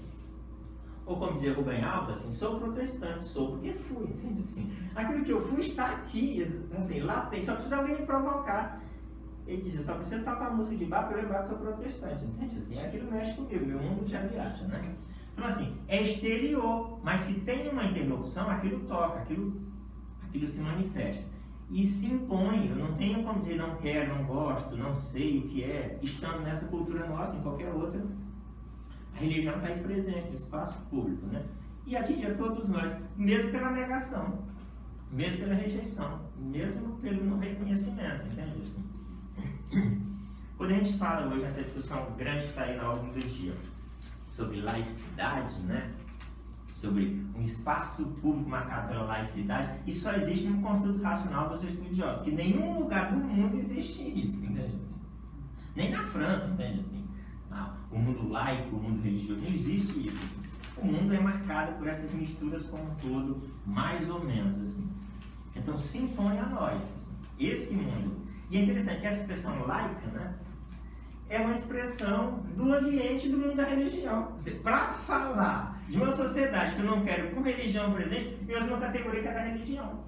Ou como dizia Rubem Alves, assim, sou protestante, sou porque fui, entende? Assim, aquilo que eu fui está aqui, assim, lá tem, só precisa alguém me provocar. Ele dizia: só precisa tocar a música de bar para eu lembrar que sou protestante, entende? Assim, aquilo mexe comigo, meu mundo já viaja, né? Então, assim, é exterior, mas se tem uma interlocução, aquilo toca, aquilo se manifesta. E se impõe, eu não tenho como dizer não quero, não gosto, não sei o que é, estando nessa cultura nossa, em qualquer outra. A religião está aí presente no espaço público, né? E atinge a todos nós, mesmo pela negação, mesmo pela rejeição, mesmo pelo não reconhecimento, entende? Assim, quando a gente fala hoje nessa discussão grande que está aí na ordem do dia, sobre laicidade, né? Sobre um espaço público marcado pela laicidade, isso só existe no construto racional dos estudiosos, que em nenhum lugar do mundo existe isso, entende? Assim, nem na França, entende? Assim, o mundo laico, o mundo religioso, não existe isso. Assim. O mundo é marcado por essas misturas como um todo, mais ou menos. Assim. Então se impõe a nós assim, esse mundo. E é interessante que essa expressão laica, né, é uma expressão do ambiente do mundo da religião. Para falar de uma sociedade que eu não quero com religião presente, eu uso uma categoria que é da religião.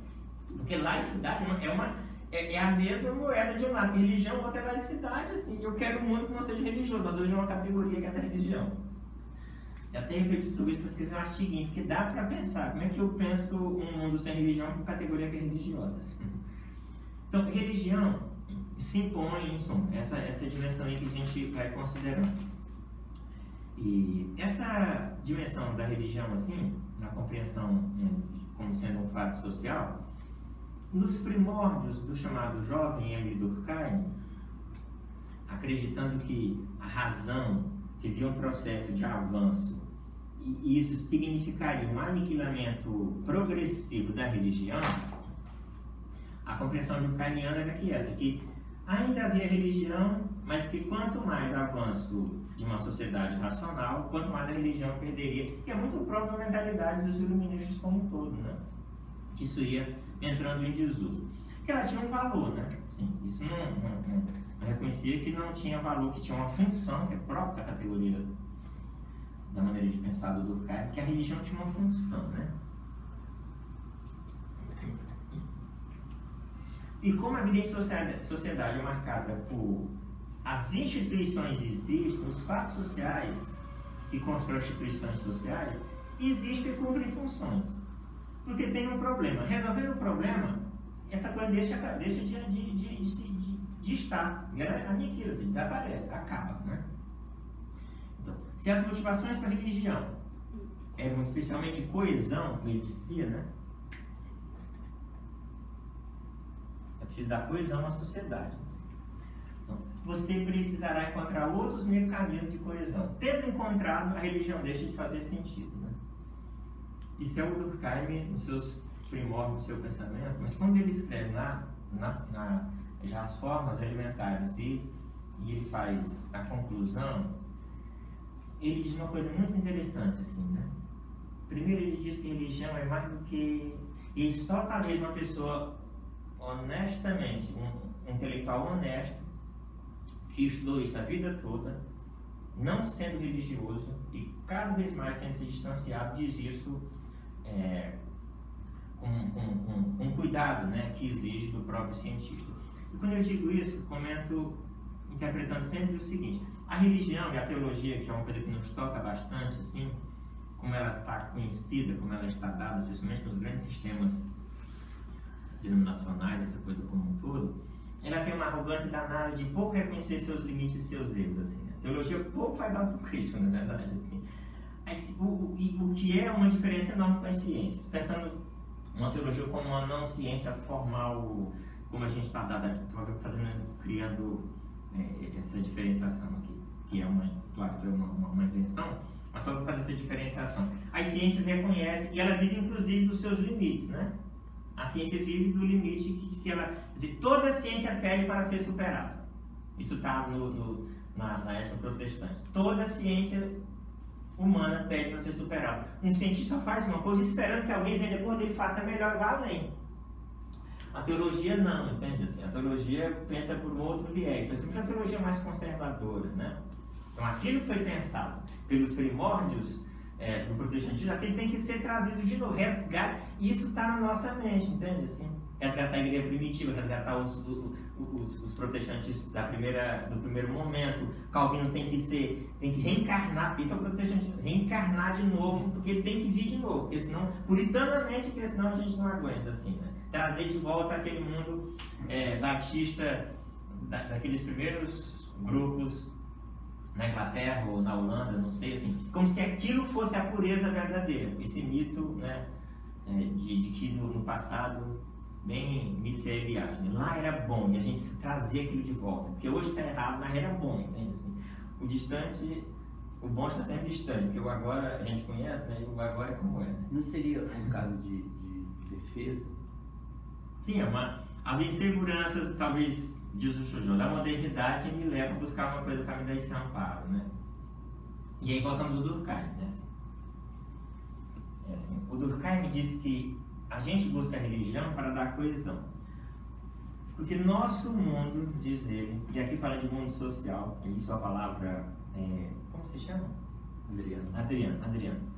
Porque laicidade é a mesma moeda de um lado, religião, outra é laicidade, assim. Eu quero um mundo que não seja religioso, mas hoje é uma categoria que é da religião. Eu tenho refletido sobre isso para escrever um artigo, porque dá para pensar como é que eu penso um mundo sem religião com categoria que é religiosa. Assim. Então, religião se impõe, em suma, essa dimensão aí que a gente vai considerando. E essa dimensão da religião, assim, na compreensão como sendo um fato social, nos primórdios do chamado jovem Emile Durkheim, acreditando que a razão vivia um processo de avanço e isso significaria um aniquilamento progressivo da religião, a compreensão durkheimiana era que ainda havia religião, mas que quanto mais avanço de uma sociedade racional, quanto mais a religião perderia, que é muito próprio da mentalidade dos iluministas como um todo, né? Que isso ia entrando em desuso. Que ela tinha um valor, né? Assim, isso não reconhecia que não tinha valor, que tinha uma função, que é própria da categoria da maneira de pensar do Durkheim, que a religião tinha uma função, né? E como a vida em sociedade é marcada por as instituições existem, os fatos sociais que constroem instituições sociais, existem e cumprem funções. Porque tem um problema. Resolvendo o problema, essa coisa deixa de estar. Ela aniquila, se desaparece, acaba, né? Então, se as motivações para a religião eram especialmente coesão, como ele dizia, né? É preciso dar coesão à sociedade. Então, você precisará encontrar outros mecanismos de coesão. Tendo encontrado, a religião deixa de fazer sentido, né? Isso é o Durkheim nos seus primórdios do seu pensamento, mas quando ele escreve já as formas elementares e ele faz a conclusão, ele diz uma coisa muito interessante, assim, né? Primeiro ele diz que religião é mais do que... E só talvez uma pessoa honestamente, um intelectual honesto, que estudou isso a vida toda, não sendo religioso e cada vez mais tendo se distanciado, diz isso com cuidado, né, que exige do próprio cientista. E quando eu digo isso, comento interpretando sempre o seguinte: a religião e a teologia, que é uma coisa que nos toca bastante, assim, como ela está conhecida, como ela está dada, especialmente nos grandes sistemas denominacionais, essa coisa como um todo, ela tem uma arrogância danada de pouco reconhecer seus limites e seus erros, assim, né? A teologia pouco faz autocrítica, na verdade, assim. O que é uma diferença enorme com as ciências, pensando uma teologia como uma não ciência formal, como a gente está criando essa diferenciação aqui, que é uma invenção, mas só para fazer essa diferenciação. As ciências reconhecem e ela vive inclusive dos seus limites, né? A ciência vive do limite que ela... Quer dizer, toda ciência pede para ser superada. Isso está na ética protestante. Toda ciência humana pede para ser superada. Um cientista faz uma coisa esperando que alguém venha depois dele faça melhor e vá além. A teologia não, entende? Assim, a teologia pensa por um outro viés. Mas a teologia mais conservadora, né? Então aquilo que foi pensado pelos primórdios do protestantismo, aquilo tem que ser trazido de novo, resgate. Isso está na nossa mente, entende? Assim, resgatar a igreja primitiva, resgatar os protestantes do primeiro momento. Calvino tem que reencarnar, isso é o protestantismo, reencarnar de novo, porque ele tem que vir de novo, porque senão, puritanamente, porque senão a gente não aguenta, assim, né? Trazer de volta aquele mundo batista, daqueles primeiros grupos na Inglaterra ou na Holanda, não sei, assim, como se aquilo fosse a pureza verdadeira. Esse mito, né, de que no passado, bem miserviagem, lá era bom e a gente trazia aquilo de volta, porque hoje está errado, mas era bom, entende? Assim, o distante, o bom está sempre distante, porque o agora a gente conhece, né, e o agora é como é. Né? Não seria um caso de defesa? Sim, as inseguranças, talvez, diz o Shoujo, da modernidade me leva a buscar uma coisa para me dar esse amparo, né? E aí voltamos do Durkheim, né? Assim, o Durkheim diz que a gente busca a religião para dar coesão. Porque nosso mundo, diz ele, e aqui fala de mundo social, e sua palavra, como se chama? Adriano,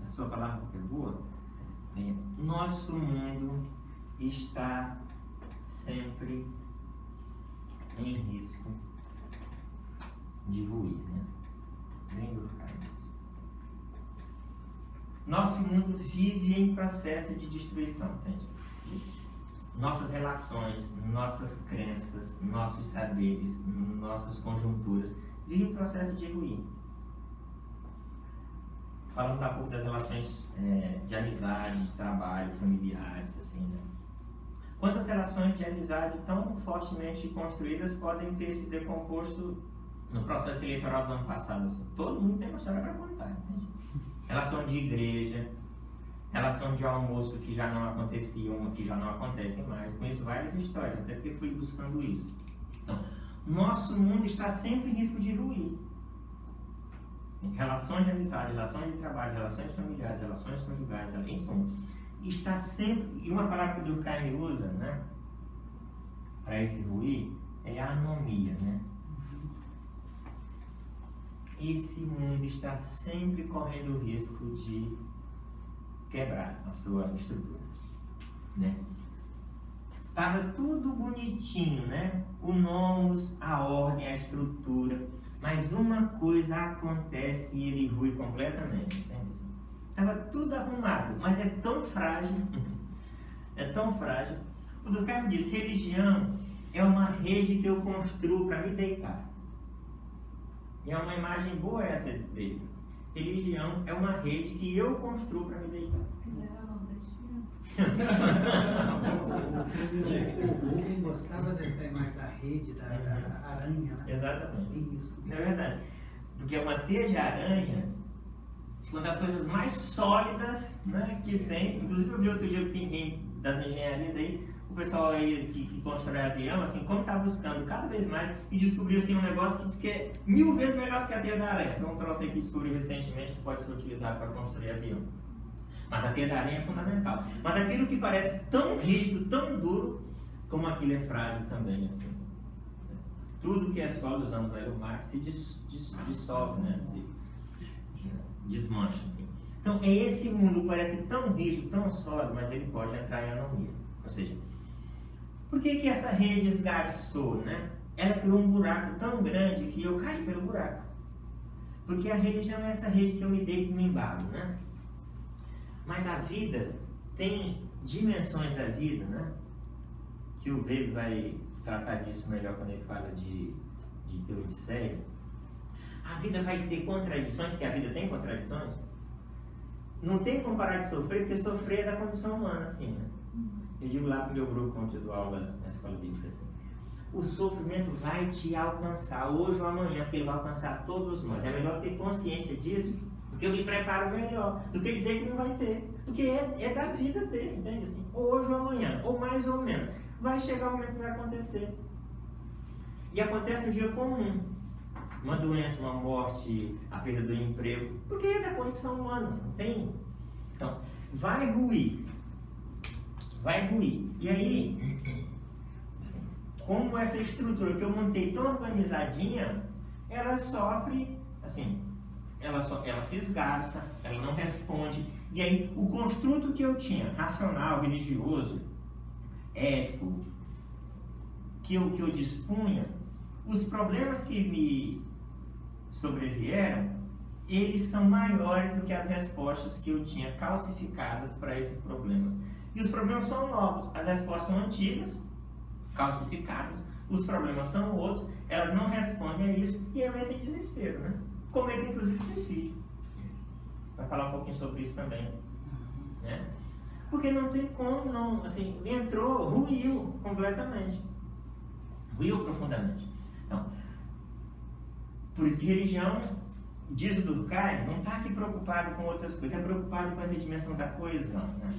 a sua palavra que é boa, nosso mundo está sempre em risco de ruir, né? Bem Durkheim isso. Nosso mundo vive em processo de destruição, entende? Nossas relações, nossas crenças, nossos saberes, nossas conjunturas vivem em processo de ruir. Falando um pouco das relações de amizade, de trabalho, familiares, assim, né? Quantas relações de amizade tão fortemente construídas podem ter se decomposto no processo eleitoral do ano passado? Assim? Todo mundo tem uma história para contar, entende? Relação de igreja, relação de almoço que já não aconteciam, que já não acontecem mais. Conheço várias histórias, até porque fui buscando isso. Então, nosso mundo está sempre em risco de ruir. Relações de amizade, relações de trabalho, relações familiares, relações conjugais, em suma, está sempre, e uma palavra que o Durkheim usa, né, para esse ruir, é a anomia, né? Esse mundo está sempre correndo o risco de quebrar a sua estrutura, né? Estava tudo bonitinho, né? O nomos, a ordem, a estrutura, mas uma coisa acontece e ele rui completamente, entende? Estava tudo arrumado, mas é tão frágil, é tão frágil. O Durkheim diz, religião é uma rede que eu construo para me deitar. E é uma imagem boa essa dele. Assim. Religião é uma rede que eu construo para me deitar. Quem gostava dessa imagem da rede, da aranha, né? Exatamente. Isso. Não é verdade? Porque uma teia de aranha, uma das coisas mais sólidas, né, que tem. Inclusive eu vi outro dia das engenharias aí, o pessoal aí que constrói avião, assim, como está buscando cada vez mais e descobriu assim, um negócio que diz que é 1000 vezes melhor do que a teia da aranha. Então um troço aí que descobriu recentemente que pode ser utilizado para construir avião. Mas a teia da aranha é fundamental. Mas aquilo que parece tão rígido, tão duro, como aquilo é frágil também, assim. Tudo que é sólido, usando o velho Marx, se dissolve, né? Se desmancha, assim. Então, é esse mundo que parece tão rígido, tão sólido, mas ele pode entrar em anomia. Ou seja, por que essa rede esgarçou, né? Ela criou um buraco tão grande que eu caí pelo buraco. Porque a religião é essa rede que eu me deito e me embalo, né? Mas a vida tem dimensões da vida, né? Que o Weber vai tratar disso melhor quando ele fala de Teodiceia. A vida vai ter contradições, que a vida tem contradições. Não tem como parar de sofrer, porque sofrer é da condição humana, assim, né? Eu digo lá pro meu grupo onde eu dou aula na escola bíblica, assim, o sofrimento vai te alcançar, hoje ou amanhã, porque ele vai alcançar todos nós. É melhor ter consciência disso, porque eu me preparo melhor, do que dizer que não vai ter. Porque é da vida ter, entende? Assim, ou hoje ou amanhã, ou mais ou menos. Vai chegar o momento que vai acontecer. E acontece no dia comum. Uma doença, uma morte, a perda do emprego, porque é da condição humana, não tem? Então, vai ruir. Vai ruir. E aí, assim, como essa estrutura que eu montei tão organizadinha, ela sofre, assim, ela se esgarça, ela não responde. E aí, o construto que eu tinha, racional, religioso, ético, que eu dispunha, os problemas que me sobrevieram, eles são maiores do que as respostas que eu tinha calcificadas para esses problemas. E os problemas são novos, as respostas são antigas, calcificadas, os problemas são outros, elas não respondem a isso e eu entro em desespero, né? Cometo inclusive suicídio. Vai falar um pouquinho sobre isso também, né? Porque não tem como, não, assim, entrou, ruiu completamente, ruiu profundamente. Então, por isso que religião, diz o Durkheim, não está aqui preocupado com outras coisas, está preocupado com essa dimensão da coesão, né?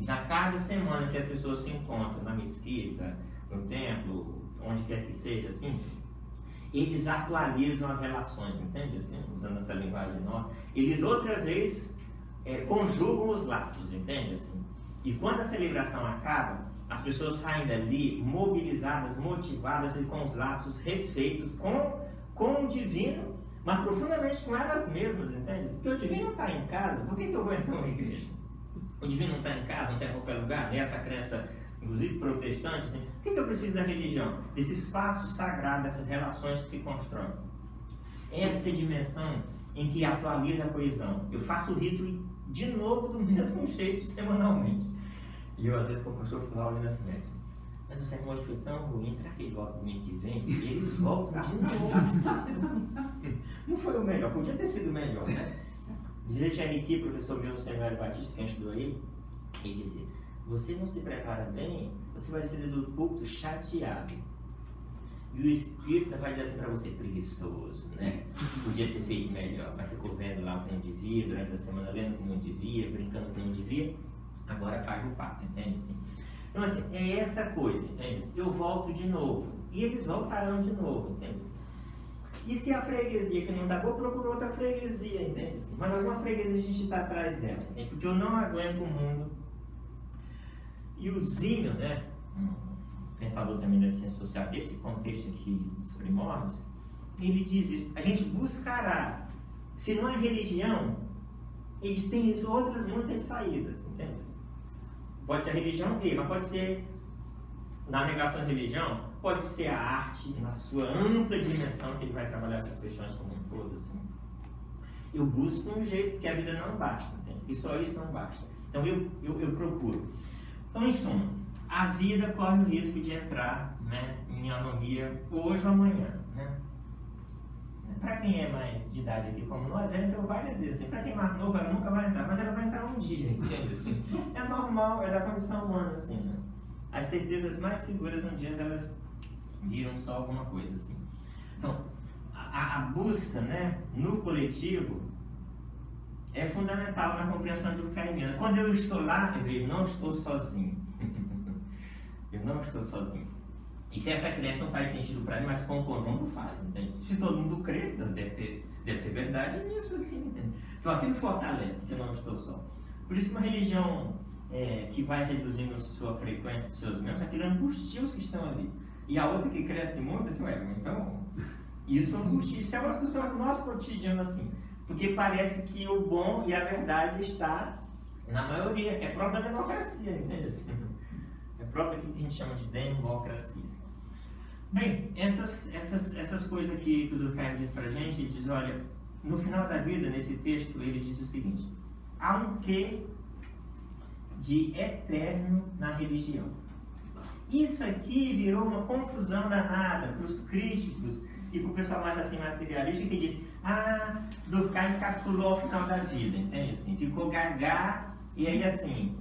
A cada semana que as pessoas se encontram na mesquita, no templo, onde quer que seja, assim, eles atualizam as relações, entende? Assim, usando essa linguagem nossa, eles outra vez conjugam os laços, entende? Assim, e quando a celebração acaba, as pessoas saem dali mobilizadas, motivadas e com os laços refeitos com o divino, mas profundamente com elas mesmas, entende? Porque o divino não está em casa, por que eu vou entrar na igreja? O divino não está em casa, não está em qualquer lugar, nessa crença inclusive protestantes, assim, por que eu preciso da religião? Desse espaço sagrado, dessas relações que se constroem. Essa dimensão em que atualiza a coesão. Eu faço o rito de novo do mesmo jeito semanalmente. E eu às vezes com o professor fico lá olhando assim, mas o sermão hoje foi tão ruim, será que eles voltam domingo que vem? E eles voltam de novo. Não foi o melhor, podia ter sido melhor, né? Dizia Jerry Key, professor meu no Seminário Batista, que estudou aí, e dizia, você não se prepara bem, você vai ser do culto chateado. E o Espírito vai dizer assim para você, preguiçoso, né? Podia ter feito melhor, mas ficou vendo lá o que não devia, durante a semana lendo o que não devia, brincando o que não devia, agora paga o pato, entende assim? Então assim, é essa coisa, entende? Eu volto de novo, e eles voltarão de novo, entende? E se a freguesia que não dá boa, procura outra freguesia, entende? Mas alguma freguesia a gente está atrás dela, entende? Porque eu não aguento o mundo. E o Zinho, né? Pensador também da ciência social, desse contexto aqui dos primórdios, ele diz isso. A gente buscará, se não é religião, eles têm outras muitas saídas, entende? Pode ser a religião gay, mas pode ser, na negação da religião, pode ser a arte na sua ampla dimensão, que ele vai trabalhar essas questões como um todo, assim. Eu busco um jeito, porque a vida não basta, entende? E só isso não basta. Então eu procuro. Então, em suma, a vida corre o risco de entrar, né, em anomia hoje ou amanhã, né? Para quem é mais de idade aqui como nós, já entrou várias vezes. Assim, para quem é mais novo, ela nunca vai entrar, mas ela vai entrar um dia, entende? Assim, é normal, é da condição humana, assim, né? As certezas mais seguras um dia elas viram só alguma coisa, assim. Então, a busca, né, no coletivo é fundamental na compreensão do caimento. Quando eu estou lá, eu não estou sozinho. Eu não estou sozinho. E se essa crença não faz sentido para mim, mas com o conjunto faz, entende? Se todo mundo crê, deve ter verdade nisso, assim, entende? Então aquilo fortalece que eu não estou só. Por isso que uma religião que vai reduzindo sua frequência dos seus membros, aquilo angustia os que estão ali. E a outra que cresce muito, assim, então, isso angustia. Isso é uma discussão do nosso cotidiano, assim. Porque parece que o bom e a verdade está na maioria, que é própria democracia, entende? Assim, é própria que a gente chama de democracia. Bem, essas coisas que o Durkheim diz pra gente, ele diz, olha, no final da vida, nesse texto, ele diz o seguinte, há um quê de eterno na religião. Isso aqui virou uma confusão danada para os críticos e para o pessoal mais assim materialista que diz, Durkheim capitulou ao final da vida, entende? Assim, ficou gaga e aí assim,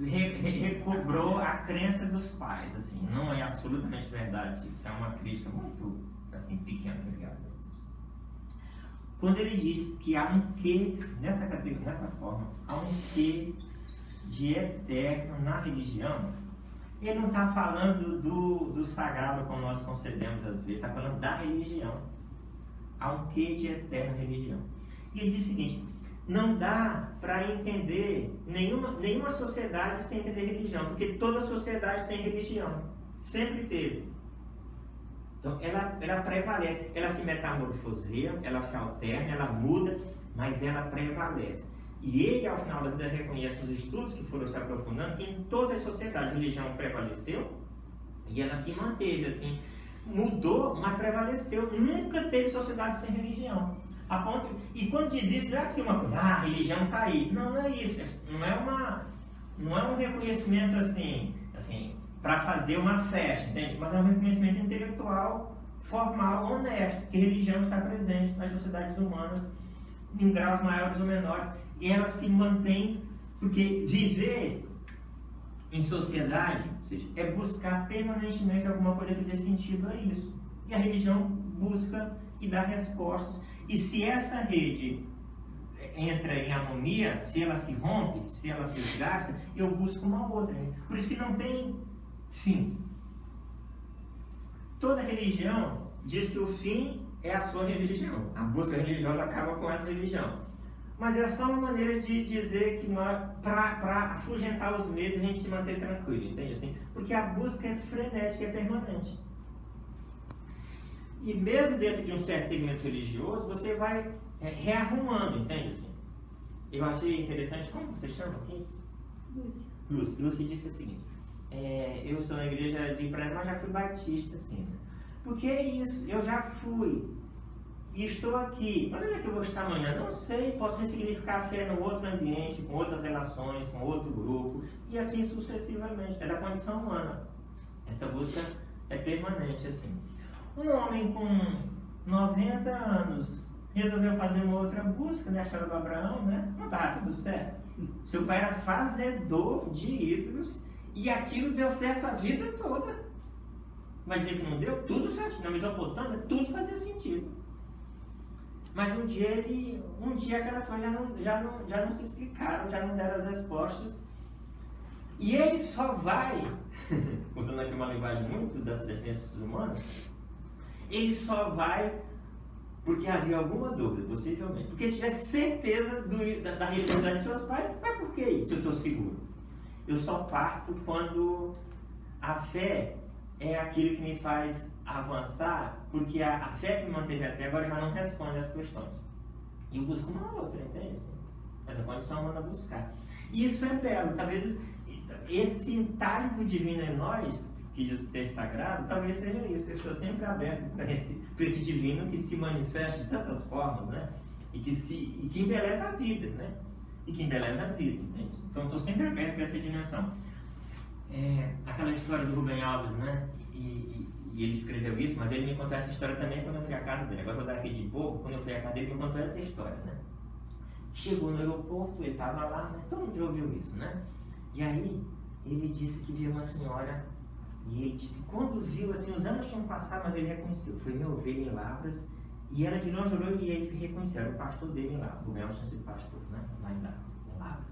recobrou a crença dos pais, assim, não é absolutamente verdade, isso é uma crítica muito assim, pequena, ligada. Quando ele diz que há um quê, nessa categoria, nessa forma, há um quê de eterno na religião, ele não está falando do sagrado como nós concebemos às vezes, está falando da religião. Há um quê de eterno na religião. E ele diz o seguinte, não dá para entender nenhuma sociedade sem entender religião, porque toda sociedade tem religião, sempre teve. Então ela prevalece, ela se metamorfoseia, ela se alterna, ela muda, mas ela prevalece. E ele, ao final da vida, reconhece os estudos que foram se aprofundando, que em todas as sociedades a religião prevaleceu e ela se manteve, assim, mudou, mas prevaleceu. Nunca teve sociedade sem religião. A ponto, e quando diz isso, não é assim uma coisa, a religião está aí. Não, não é isso. Não é um reconhecimento assim para fazer uma festa, entende? Mas é um reconhecimento intelectual, formal, honesto, que a religião está presente nas sociedades humanas em graus maiores ou menores. E ela se mantém, porque viver em sociedade, ou seja, é buscar permanentemente alguma coisa que dê sentido a isso. E a religião busca e dá respostas. E se essa rede entra em anomia, se ela se rompe, se ela se esgarça, eu busco uma outra. Por isso que não tem fim. Toda religião diz que o fim é a sua religião. A busca religiosa acaba com essa religião. Mas é só uma maneira de dizer que para afugentar os medos, a gente se manter tranquilo, entende? Assim, porque a busca é frenética, é permanente. E mesmo dentro de um certo segmento religioso, você vai rearrumando, entende? Assim, eu achei interessante, como você chama aqui? Lúcia. Lúcia disse o seguinte, eu estou na igreja de Ipanema, mas já fui batista, assim, né? Porque é isso, eu já fui e estou aqui. Mas onde é que eu vou estar amanhã? Não sei, posso ressignificar a fé no outro ambiente, com outras relações, com outro grupo, e assim sucessivamente. É da condição humana. Essa busca é permanente, assim. Um homem com 90 anos resolveu fazer uma outra busca, né? A história do Abraão, né? Não estava tudo certo. Seu pai era fazedor de ídolos e aquilo deu certo a vida toda. Mas ele não deu tudo certo. Na Mesopotâmia, tudo fazia sentido. Mas um dia aquelas coisas já não se explicaram, já não deram as respostas. E ele só vai, usando aqui uma linguagem muito das ciências humanas, ele só vai porque havia alguma dúvida, possivelmente. Porque se tiver certeza da religiosidade de seus pais, mas por que isso? Eu estou seguro. Eu só parto quando a fé é aquilo que me faz avançar, porque a fé que me manteve até agora já não responde às questões. E eu busco uma outra, entende? É da condição humana buscar. E isso é belo. Talvez esse entalho divino em nós, que diz o texto sagrado, talvez seja isso. Eu estou sempre aberto para esse divino que se manifesta de tantas formas, né? E que embeleza a vida, né? E que embeleza a vida, entende? Então estou sempre aberto para essa dimensão. Aquela história do Rubem Alves, né? E ele escreveu isso, mas ele me contou essa história também quando eu fui à casa dele. Agora eu vou dar aqui de bobo, quando eu fui à casa dele, ele me contou essa história, né? Chegou no aeroporto, ele estava lá, né? Todo mundo já ouviu isso, né? E aí, ele disse que viu uma senhora, e ele disse, quando viu, assim, os anos tinham passado, mas ele reconheceu. Foi minha ovelha em Lavras, e ela de longe olhou e ele reconheceu, era o pastor dele em Lavras. O Rubem Alves tinha sido pastor, né? Lá em Lavras.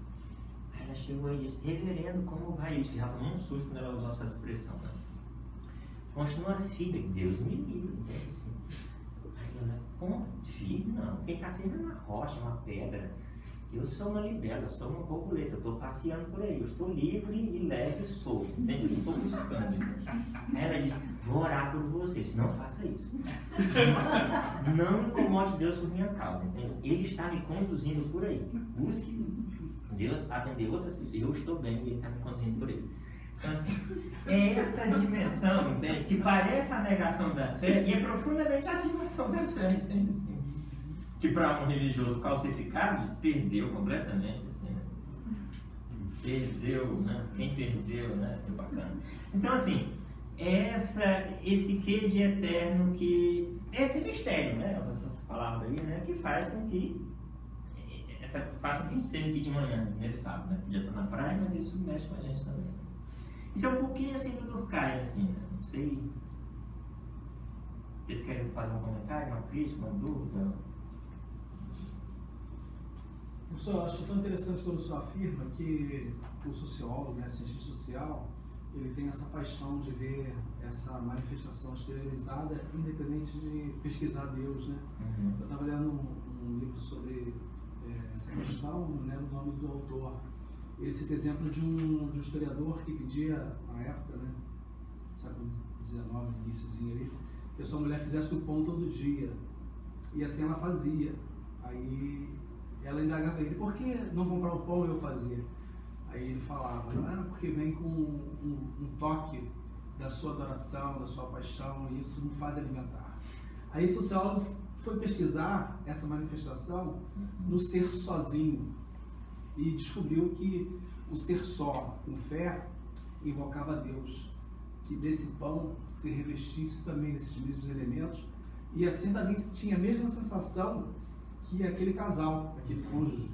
Aí ela chegou e disse, reverendo, como vai? Ele disse que já tomou um susto quando ela usou essa expressão, né? Continua firme, Deus me livre, entende assim? Aí ela, como? Firme? Não, quem está firme é uma rocha, uma pedra. Eu sou uma libela, eu sou uma borboleta, eu estou passeando por aí, eu estou livre e leve e solto, entende? Eu estou buscando. Aí ela disse, vou orar por você, disse, não faça isso. Não incomode Deus por minha causa, entende? Ele está me conduzindo por aí. Busque Deus atender outras pessoas. Eu estou bem e ele está me conduzindo por aí. Então, assim, é essa dimensão, entende? Que parece a negação da fé e é profundamente a afirmação da fé, entende? Assim, que para um religioso calcificado, perdeu completamente, assim, né? Perdeu, né? Quem perdeu, né? Isso é bacana. Então, assim, esse quê de eterno que... Esse mistério, né? Essa palavra aí, né? Que faz com que... faz com que a gente esteja aqui de manhã, nesse sábado, né? Podia estar na praia, mas isso mexe com a gente também. Isso é um pouquinho assim do Durkheim, assim, né? Não sei. Vocês querem fazer um comentário, uma crítica, uma dúvida? Professor, eu acho tão interessante quando o senhor afirma que o sociólogo, né, o cientista social, ele tem essa paixão de ver essa manifestação exteriorizada, independente de pesquisar Deus, né? Uhum. Eu estava lendo um livro sobre essa questão, não lembro o nome do autor. Ele cita exemplo de um historiador que pedia, na época, né, século XIX, iníciozinho ali, que a sua mulher fizesse o pão todo dia. E assim ela fazia. Aí ela indagava ele, por que não comprar o pão e eu fazer? Aí ele falava, porque vem com um toque da sua adoração, da sua paixão, e isso me faz alimentar. Aí o sociólogo foi pesquisar essa manifestação no ser sozinho e descobriu que o ser só, com fé, invocava a Deus, que desse pão se revestisse também desses mesmos elementos, e assim também tinha a mesma sensação que aquele casal, aquele cônjuge.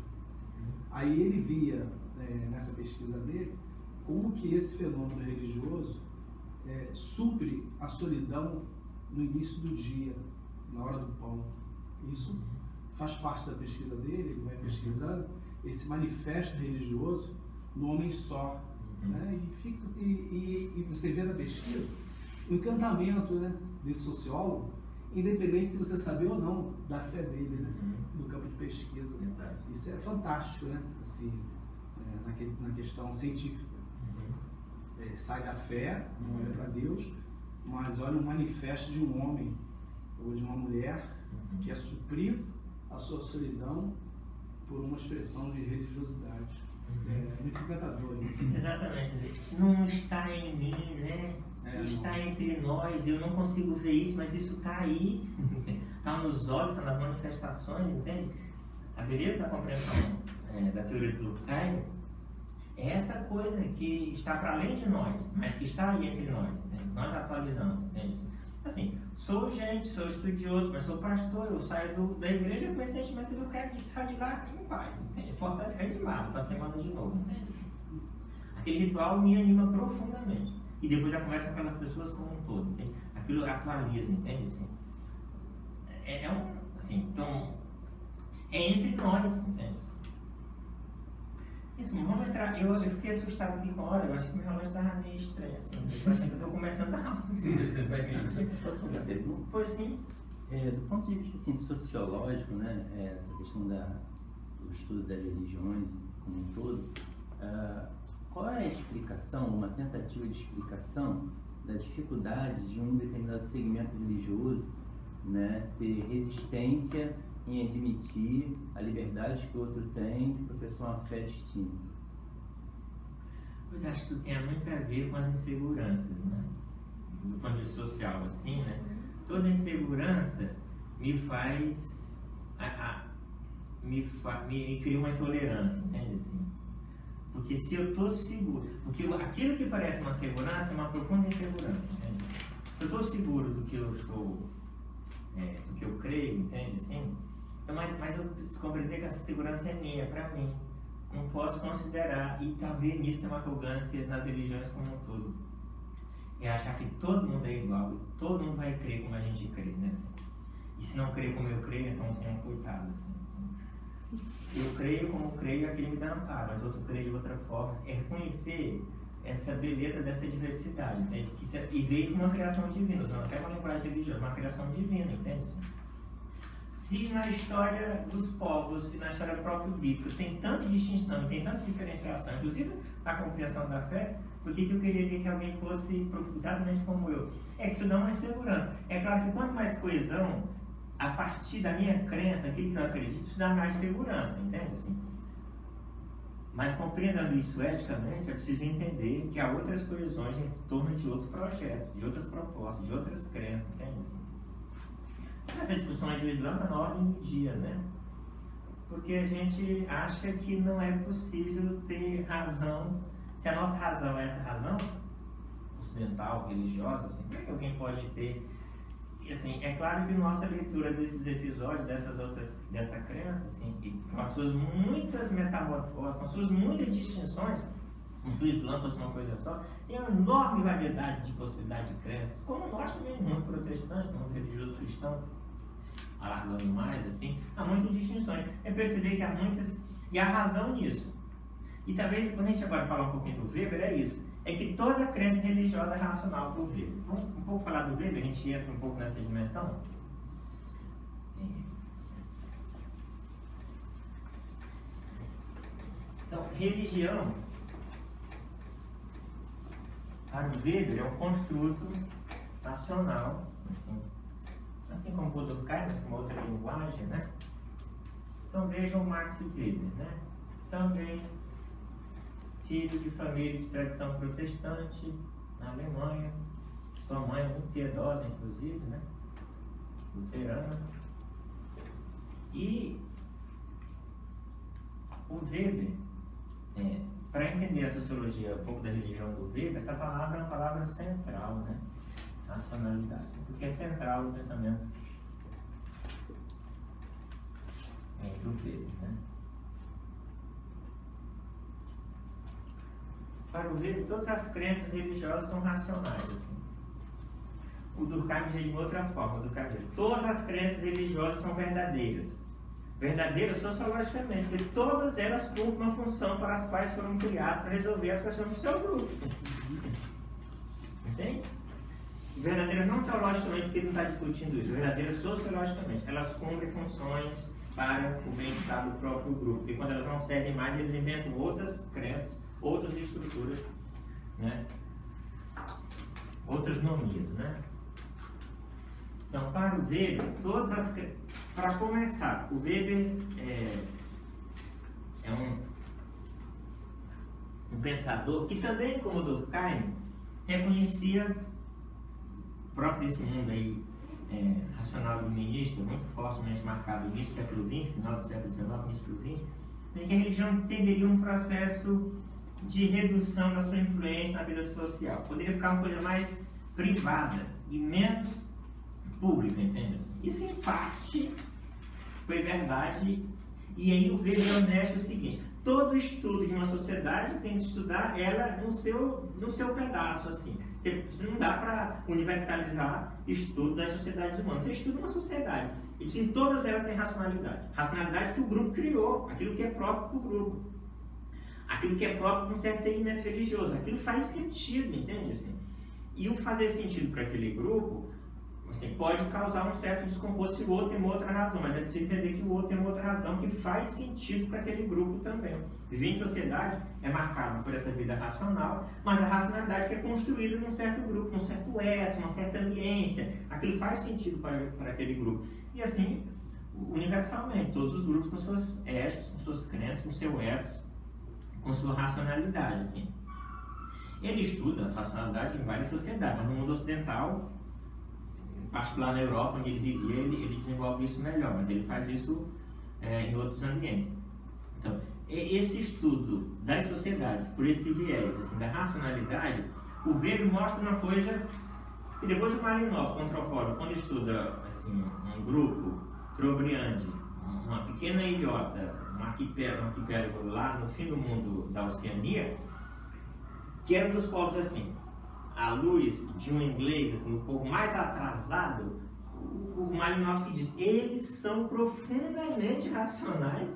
Aí ele via, nessa pesquisa dele, como que esse fenômeno religioso supre a solidão no início do dia, na hora do pão. Isso faz parte da pesquisa dele, ele vai pesquisando esse manifesto religioso no homem só. Né? E você vê na pesquisa o encantamento, né, desse sociólogo, independente se você saber ou não da fé dele, né, no campo de pesquisa. Isso é fantástico, né? Assim, na questão científica. Sai da fé, não olha para Deus, mas olha o manifesto de um homem ou de uma mulher que é suprido a sua solidão por uma expressão de religiosidade. É interpretador. Né? Exatamente. Não está em mim, né? Está entre nós, eu não consigo ver isso, mas isso está aí. Está nos olhos, está nas manifestações, entende? A beleza da compreensão da teoria do Durkheim é essa coisa que está para além de nós, mas que está aí entre nós, entende? Nós atualizamos, entende? Assim, sou gente, sou estudioso, mas sou pastor, eu saio da igreja com esse sentimento do Durkheim de sair de lá em paz, entende? Animado para a semana de novo, entende? Aquele ritual me anima profundamente. E depois já conversa com aquelas pessoas como um todo, entende? Aquilo atualiza, entende? Assim, então, é entre nós, entende? Isso, vamos entrar. Eu fiquei assustado aqui com a hora, eu acho que meu relógio estava meio estranho, assim. Eu acho que eu estou começando a aula. Posso fazer uma pergunta? Pois sim. Do ponto de vista assim, sociológico, né, essa questão do estudo das religiões como um todo, qual é a explicação, uma tentativa de explicação da dificuldade de um determinado segmento religioso, né, ter resistência em admitir a liberdade que o outro tem de professar uma fé distinta? Pois acho que isso tem muito a ver com as inseguranças, né? Do ponto de vista social, assim, né? Toda insegurança me faz, me cria uma intolerância, entende assim? Porque se eu estou seguro, porque aquilo que parece uma segurança é uma profunda insegurança, entende? Se eu estou seguro do que eu estou, do que eu creio, entende assim? Então, mas eu preciso compreender que essa segurança é minha, para mim. Não posso considerar, e talvez nisso tem uma arrogância nas religiões como um todo. É achar que todo mundo é igual, e todo mundo vai crer como a gente crê, né? Assim. E se não crer como eu creio, então assim, é um coitado, assim. Eu creio como creio, aquele me dá amparo, mas outro crê de outra forma. É reconhecer essa beleza dessa diversidade, entende? E ver isso como uma criação divina, usando até uma linguagem religiosa, uma criação divina, entende? Se na história dos povos, se na história própria bíblica tem tanta distinção, tem tanta diferenciação, inclusive na compreensão da fé, por que eu queria que alguém fosse exatamente como eu? É que isso dá uma insegurança. É claro que quanto mais coesão, a partir da minha crença, aquilo que eu acredito, isso dá mais segurança, entende? Assim, mas compreendendo isso eticamente, é preciso entender que há outras coesões em torno de outros projetos, de outras propostas, de outras crenças, entende? Assim, essa discussão aí do Islã está na ordem do dia, né? Porque a gente acha que não é possível ter razão. Se a nossa razão é essa razão ocidental, religiosa, assim, como é que alguém pode ter? E, assim, é claro que nossa leitura desses episódios, dessa crença, assim, e com as suas muitas metamorfoses, com as suas muitas distinções, como se o Islã fosse uma coisa só, tem uma enorme variedade de possibilidade de crenças, como nós também, no mundo protestante, no mundo religioso cristão, alargando mais, assim, há muitas distinções. É perceber que há muitas, e há razão nisso. E talvez, quando a gente agora fala um pouquinho do Weber, é isso, é que toda crença religiosa é racional para o Weber. Vamos um pouco falar do Weber, a gente entra um pouco nessa dimensão. Então, religião, para o Weber, é um construto nacional, assim como o Durkheim, mas com outra linguagem, né? Então vejam Max Weber, né? Também filho de família de tradição protestante na Alemanha, sua mãe muito piedosa, inclusive, né? Luterana. E o Weber, para entender a sociologia, um pouco da religião do Weber, essa palavra é uma palavra central, né? Racionalidade, porque é central no pensamento do Weber, né? Para o Weber, todas as crenças religiosas são racionais, assim. O Durkheim diz de outra forma, o Durkheim diz, todas as crenças religiosas são verdadeiras. Verdadeiras sociologicamente, porque todas elas cumprem uma função para as quais foram criadas para resolver as questões do seu grupo. Entende? Verdadeiras não teologicamente, porque ele não está discutindo isso, verdadeiras sociologicamente. Elas cumprem funções para o bem-estar do próprio grupo. E quando elas não servem mais, eles inventam outras crenças, outras estruturas, né? Outras nomias, né? Então, para o Weber, todas as... Para começar, o Weber um pensador que também, como Durkheim, reconhecia, próprio desse mundo aí, racional iluminista, muito fortemente marcado no início do século XX, final do século XIX, início do XX, em que a religião tenderia um processo de redução da sua influência na vida social. Poderia ficar uma coisa mais privada e menos pública, entende? Isso, em parte, foi verdade. E aí o Weber é honesto o seguinte: todo estudo de uma sociedade tem que estudar ela no seu pedaço, assim. Você não dá para universalizar estudo das sociedades humanas. Você estuda uma sociedade. E assim, todas elas têm racionalidade. Racionalidade que o grupo criou, aquilo que é próprio para o grupo. Aquilo que é próprio para um certo segmento religioso. Aquilo faz sentido, entende? Assim, e o fazer sentido para aquele grupo, assim, pode causar um certo desconforto se o outro tem uma outra razão, mas é preciso entender que o outro tem uma outra razão que faz sentido para aquele grupo também. Viver em sociedade é marcado por essa vida racional, mas a racionalidade que é construída num certo grupo, num certo ethos, uma certa ambiência, aquilo faz sentido para aquele grupo. E assim, universalmente, todos os grupos com suas ethos, com suas crenças, com seu ethos, com sua racionalidade, assim. Ele estuda racionalidade em várias sociedades, mas no mundo ocidental, em particular na Europa, onde ele vivia, ele desenvolve isso melhor, mas ele faz isso em outros ambientes. Então, esse estudo das sociedades, por esse viés assim, da racionalidade, o Weber mostra uma coisa que depois o Malinowski, o antropólogo, quando estuda assim, um grupo trobriande, uma pequena ilhota, um arquipélago lá no fim do mundo da Oceania, que era um dos povos assim, à luz de um inglês assim, um pouco mais atrasado, o Malinowski diz: eles são profundamente racionais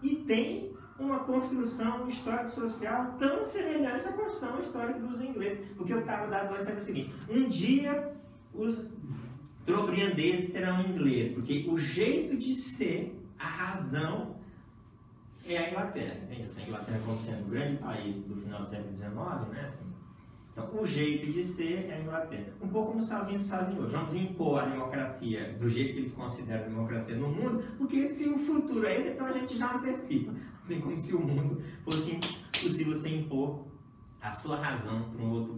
e têm uma construção histórico-social tão semelhante à construção histórica dos ingleses. Porque eu estava dado antes é o seguinte: um dia os trobriandeses serão ingleses, porque o jeito de ser, a razão, é a Inglaterra. Entende? A Inglaterra como sendo um grande país do final do século XIX, né? Assim, então, o jeito de ser é a Inglaterra. Um pouco como os Estados Unidos fazem hoje. Vamos impor a democracia do jeito que eles consideram a democracia no mundo, porque se o futuro é esse, então a gente já antecipa. Assim como se o mundo fosse possível você impor a sua razão para um outro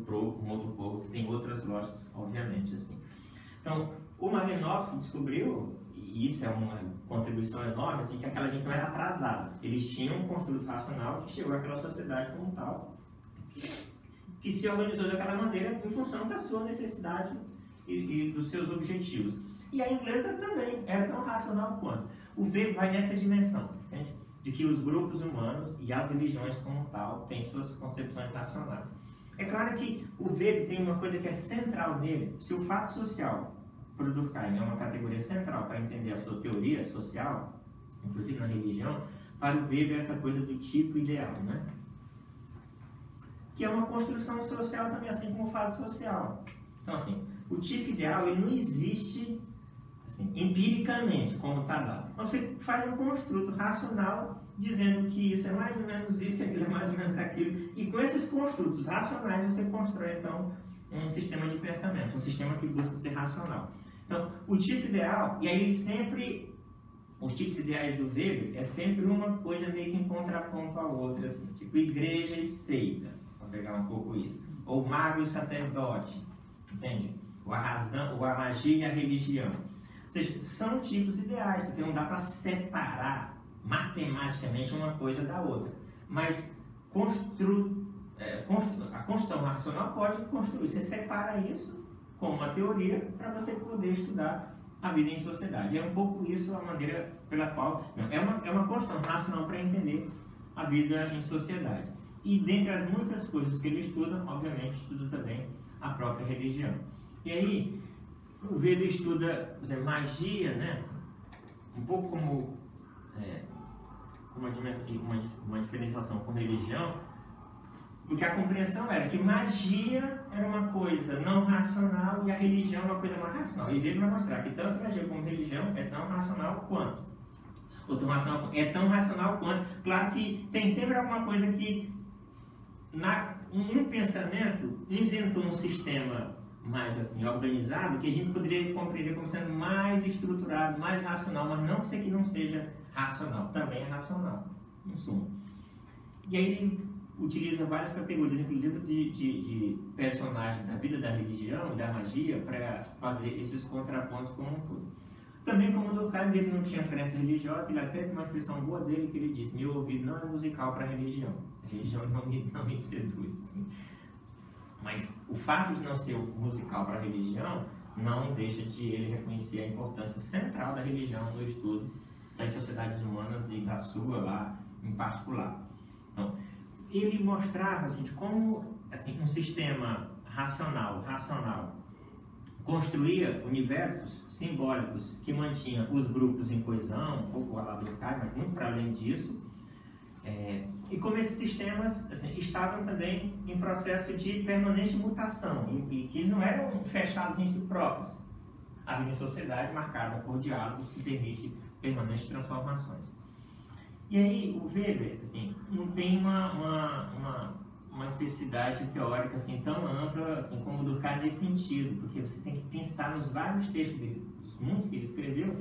povo que tem outras lógicas, obviamente. Assim. Então, o Malinowski descobriu, e isso é uma contribuição enorme, assim, que aquela gente não era atrasada. Eles tinham um construto racional que chegou àquela sociedade como tal, que se organizou daquela maneira em função da sua necessidade e dos seus objetivos. E a inglesa também era tão racional quanto. O Weber vai nessa dimensão, entende? De que os grupos humanos e as religiões como tal têm suas concepções racionais. É claro que o Weber tem uma coisa que é central nele. Se o fato social, para o Durkheim, é uma categoria central para entender a sua teoria social, inclusive na religião, para o Weber é essa coisa do tipo ideal, né? Que é uma construção social também, assim como o fato social. Então, assim, o tipo ideal, ele não existe assim, empiricamente, como está dado. Então, você faz um construto racional dizendo que isso é mais ou menos isso, aquilo é mais ou menos aquilo. E com esses construtos racionais, você constrói, então, um sistema de pensamento, um sistema que busca ser racional. Então, o tipo ideal, e aí ele sempre... Os tipos ideais do Weber é sempre uma coisa meio que em contraponto à outra, assim, tipo igreja e seita. Pegar um pouco isso. Ou mago e sacerdote, entende? Ou a razão, ou a magia e a religião. Ou seja, são tipos ideais, porque não dá para separar matematicamente uma coisa da outra. Mas a construção racional pode construir. Você separa isso com uma teoria para você poder estudar a vida em sociedade. É um pouco isso a maneira pela qual... Não, é uma construção racional para entender a vida em sociedade. E dentre as muitas coisas que ele estuda, obviamente, estuda também a própria religião. E aí, o Weber estuda magia, né? Assim, um pouco como uma diferenciação com religião, porque a compreensão era que magia era uma coisa não racional e a religião uma coisa mais racional. E Weber vai mostrar que tanto magia como religião é tão racional quanto. Ou tão racional, é tão racional quanto. Claro que tem sempre alguma coisa que um pensamento inventou um sistema mais assim, organizado, que a gente poderia compreender como sendo mais estruturado, mais racional, mas não que não seja racional, também é racional, em suma. E aí utiliza várias categorias, inclusive de personagens da vida da religião e da magia, para fazer esses contrapontos como um todo. Também, como o Durkheim, ele não tinha crença religiosa, ele até tem uma expressão boa dele que ele diz: meu ouvido não é musical para a religião não me seduz. Assim. Mas o fato de não ser musical para a religião não deixa de ele reconhecer a importância central da religião no estudo das sociedades humanas e da sua lá em particular. Então, ele mostrava assim, de como assim, um sistema racional construía universos simbólicos que mantinha os grupos em coesão, um pouco ao lado do Durkheim, mas muito para além disso, e como esses sistemas assim, estavam também em processo de permanente mutação, e que eles não eram fechados em si próprios. Havia uma sociedade marcada por diálogos que permitem permanentes transformações. E aí o Weber assim, não tem uma especificidade teórica assim, tão ampla assim, como o Durkheim nesse sentido, porque você tem que pensar nos vários textos dele, os muitos que ele escreveu,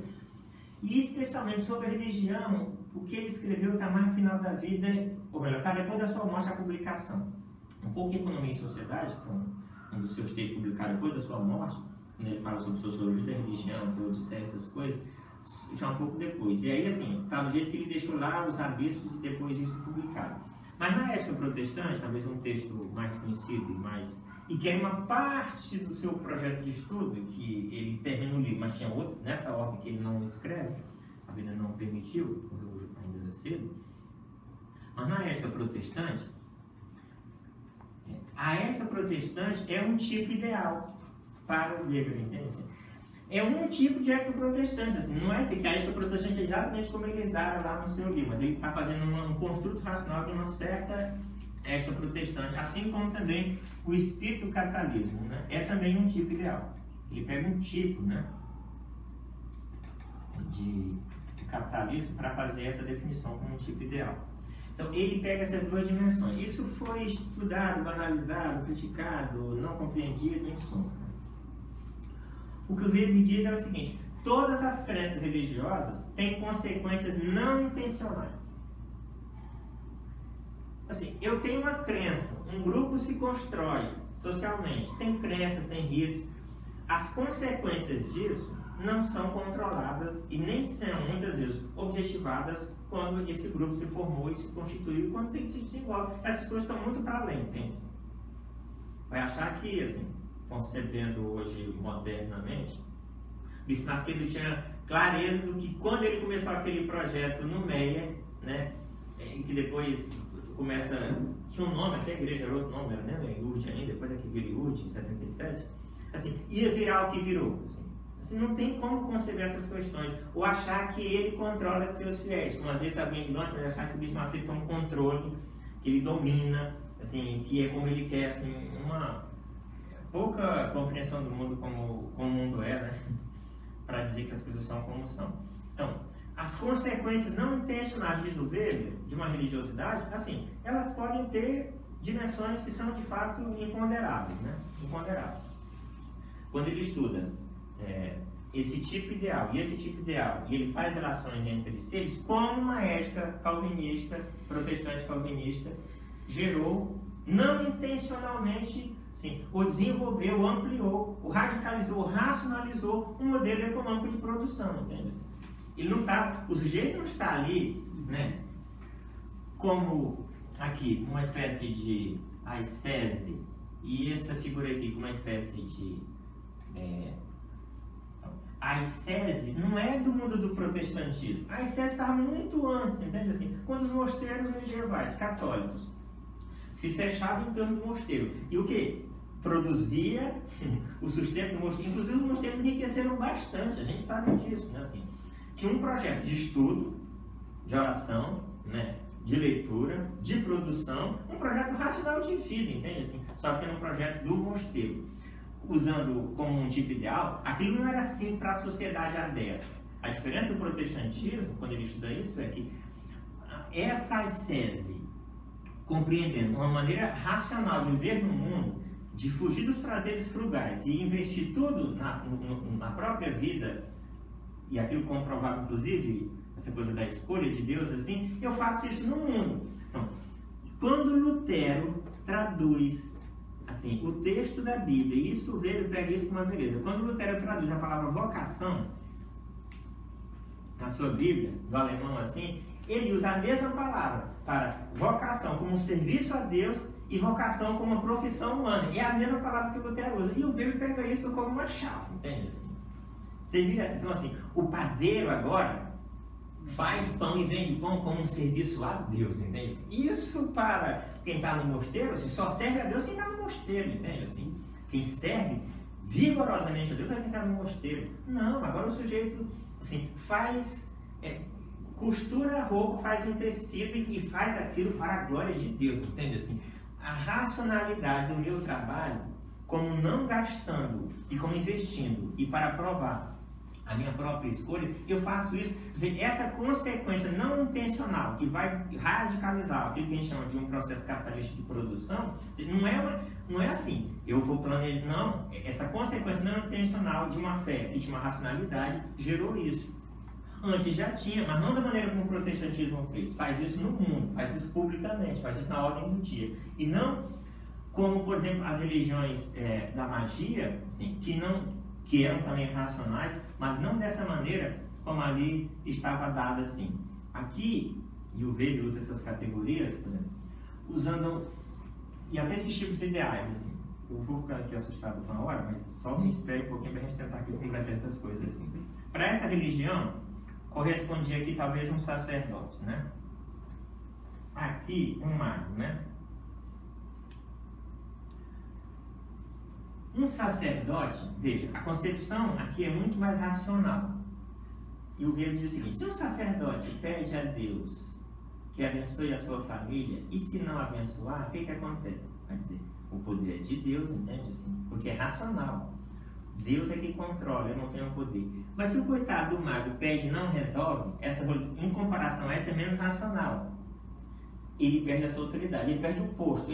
e especialmente sobre a religião, o que ele escreveu está mais no final da vida, ou melhor, está depois da sua morte, a publicação. Um pouco Economia e Sociedade, um dos seus textos publicados depois da sua morte, quando ele fala sobre sociologia da religião, Teodiceia, essas coisas, já um pouco depois. E aí, assim, está do jeito que ele deixou lá os rabiscos e depois disso publicado. Mas na Ética Protestante, talvez um texto mais conhecido e que é uma parte do seu projeto de estudo, que ele termina o livro, mas tinha outros, nessa ordem que ele não escreve, a vida não permitiu, ainda cedo. Mas na Ética Protestante, a Ética Protestante é um tipo ideal para o Weber, entende? Assim, é um tipo de ética protestante, assim, não é que a ética protestante é exatamente como ele exala lá no seu livro, mas ele está fazendo um construto racional de uma certa ética protestante, assim como também o espírito do capitalismo, né? É também um tipo ideal. Ele pega um tipo, né, de capitalismo para fazer essa definição como um tipo ideal. Então ele pega essas duas dimensões. Isso foi estudado, analisado, criticado, não compreendido, em suma. O que o Weber diz é o seguinte: todas as crenças religiosas têm consequências não intencionais. Assim, eu tenho uma crença, um grupo se constrói socialmente, tem crenças, tem ritos. As consequências disso não são controladas e nem são, muitas vezes, objetivadas quando esse grupo se formou e se constituiu, quando se desenvolve. Essas coisas estão muito para além, entende? Vai achar que, assim, concebendo hoje modernamente, Bispo Macedo tinha clareza do que quando ele começou aquele projeto no Meia, né, e que depois começa, tinha um nome, até a igreja era outro nome, era, né, Lourdes ainda, depois aqui virou Lourdes, em 77, assim, ia virar o que virou, assim, não tem como conceber essas questões, ou achar que ele controla seus fiéis, como às vezes alguém de nós pode achar que o Bispo Macedo tem um controle, que ele domina, assim, que é como ele quer, assim, uma pouca compreensão do mundo como o mundo é, né? Para dizer que as coisas são como são. Então, as consequências não intencionais, diz o Weber, de uma religiosidade, assim, elas podem ter dimensões que são de fato imponderáveis, né? Imponderáveis. Quando ele estuda esse tipo ideal e esse tipo ideal, e ele faz relações entre si, eles, como uma ética calvinista, protestante calvinista, gerou, não intencionalmente, sim, ou desenvolveu, ou ampliou, ou radicalizou, ou racionalizou um modelo econômico de produção, entende? Ele não está, o sujeito não está ali, né, como aqui, uma espécie de ascese, e essa figura aqui como uma espécie de a ascese não é do mundo do protestantismo. A ascese estava muito antes, entende? Assim, quando os mosteiros medievais católicos se fechavam em torno do mosteiro. E o que? Produzia o sustento do mosteiro. Inclusive os mosteiros enriqueceram bastante, a gente sabe disso, né? Assim, tinha um projeto de estudo, de oração, né? De leitura, de produção, um projeto racional de vida, entende? Assim, só que era um projeto do mosteiro. Usando como um tipo ideal, aquilo não era assim para a sociedade aberta. A diferença do protestantismo, quando ele estuda isso, é que essa ascese, compreendendo uma maneira racional de ver no mundo, de fugir dos prazeres frugais e investir tudo na própria vida, e aquilo comprovado, inclusive, essa coisa da escolha de Deus, assim, eu faço isso no mundo. Então, Quando Lutero traduz assim, o texto da Bíblia, e isso Weber pega isso com uma beleza. Quando Lutero traduz a palavra vocação na sua Bíblia, do alemão assim, ele usa a mesma palavra para vocação como um serviço a Deus e vocação como uma profissão humana. É a mesma palavra que o Lutero usa. E o Weber pega isso como uma chave, entende assim? Então assim, o padeiro agora faz pão e vende pão como um serviço a Deus, entende? Isso para quem está no mosteiro, assim, só serve a Deus quem está no mosteiro, entende? Assim, quem serve vigorosamente a Deus é quem está no mosteiro. Não, agora o sujeito assim, costura a roupa, faz um tecido e faz aquilo para a glória de Deus, entende? Assim, a racionalidade do meu trabalho, como não gastando e como investindo, e para provar a minha própria escolha, eu faço isso. Essa consequência não intencional que vai radicalizar aquilo que a gente chama de um processo capitalista de produção, não é assim, eu vou planejar, não, essa consequência não intencional de uma fé que tinha uma racionalidade gerou isso. Antes já tinha, mas não da maneira como o protestantismo fez. Faz isso no mundo, faz isso publicamente, faz isso na ordem do dia. E não como, por exemplo, as religiões da magia, assim, que eram também racionais, mas não dessa maneira como ali estava dada assim. Aqui, e o Weber usa essas categorias, por exemplo, usando, e até esses tipos ideais, assim. Eu vou ficar aqui assustado com a hora, mas só me espere um pouquinho para a gente tentar aqui completar essas coisas assim. Para essa religião, correspondia aqui talvez um sacerdote, né? Aqui, um mago, né? Um sacerdote, veja, a concepção aqui é muito mais racional. E o Weber diz o seguinte: se um sacerdote pede a Deus que abençoe a sua família, e se não abençoar, o que acontece? Vai dizer, o poder é de Deus, entende assim? Porque é racional. Deus é que controla, eu não tenho poder. Mas se o coitado do mago pede e não resolve, em comparação a essa é menos racional. Ele perde a sua autoridade, ele perde o posto,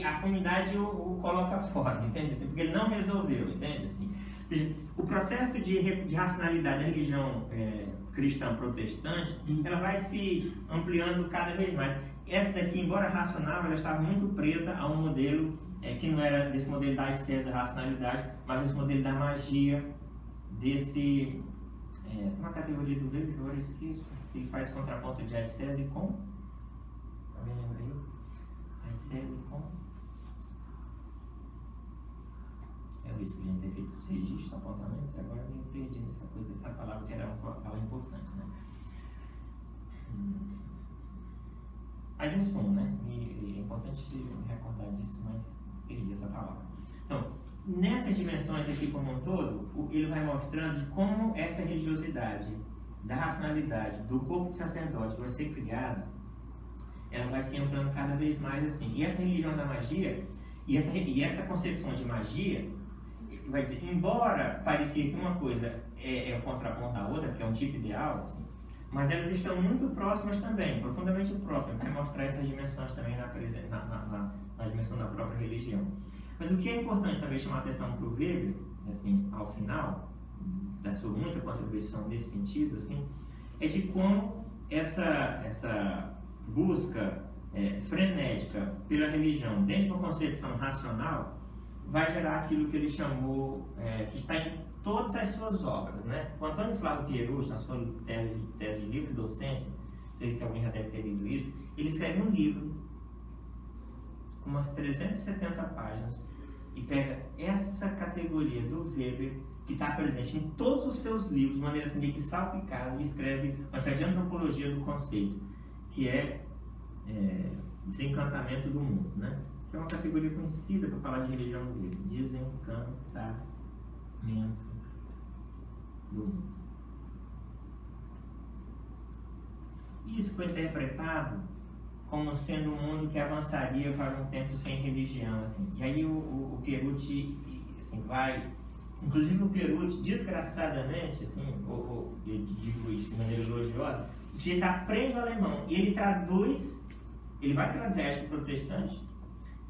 a comunidade o coloca fora, entende assim? Porque ele não resolveu, entende assim? Ou seja, o processo de racionalidade da religião cristã protestante, ela vai se ampliando cada vez mais. Essa daqui, embora racional, ela estava muito presa a um modelo que não era desse modelo da ascese, da racionalidade, mas esse modelo da magia, tem uma categoria do Weber, agora eu esqueço, que ele faz contraponto de ascese com... Alguém lembra aí? Ascese com... É isso que a gente tem feito os registros, apontamentos, e agora eu me perdi nessa coisa, dessa palavra que era uma palavra importante, né? Mas em suma, né? E é importante me recordar disso, mas perdi essa palavra. Então, nessas dimensões aqui como um todo, ele vai mostrando de como essa religiosidade da racionalidade do corpo de sacerdote que vai ser criada, ela vai se ampliando cada vez mais assim. E essa religião da magia, e essa concepção de magia, vai dizer, embora parecia que uma coisa é o contraponto da outra, porque é um tipo ideal, assim, mas elas estão muito próximas também, profundamente próximas, para mostrar essas dimensões também na dimensão da própria religião. Mas o que é importante também chamar a atenção para o Weber, assim, ao final da sua muita contribuição nesse sentido, assim, é de como essa busca frenética pela religião dentro de uma concepção racional vai gerar aquilo que ele chamou, que está em todas as suas obras, né? O Antônio Flávio Pierucci, na sua tese de livre docência, sei que alguém já deve ter lido isso, ele escreve um livro com umas 370 páginas e pega essa categoria do Weber, que está presente em todos os seus livros, de maneira assim, meio que salpicada, e escreve uma espécie de antropologia do conceito, que é desencantamento do mundo, né? Que é uma categoria conhecida para falar de religião dele, desencantamento do mundo. Isso foi interpretado como sendo um mundo que avançaria para um tempo sem religião, assim. E aí o Pierucci, assim, vai... Inclusive o Pierucci, desgraçadamente, assim, eu digo isso de maneira elogiosa, o sujeito aprende o alemão e ele vai traduzir a ética protestante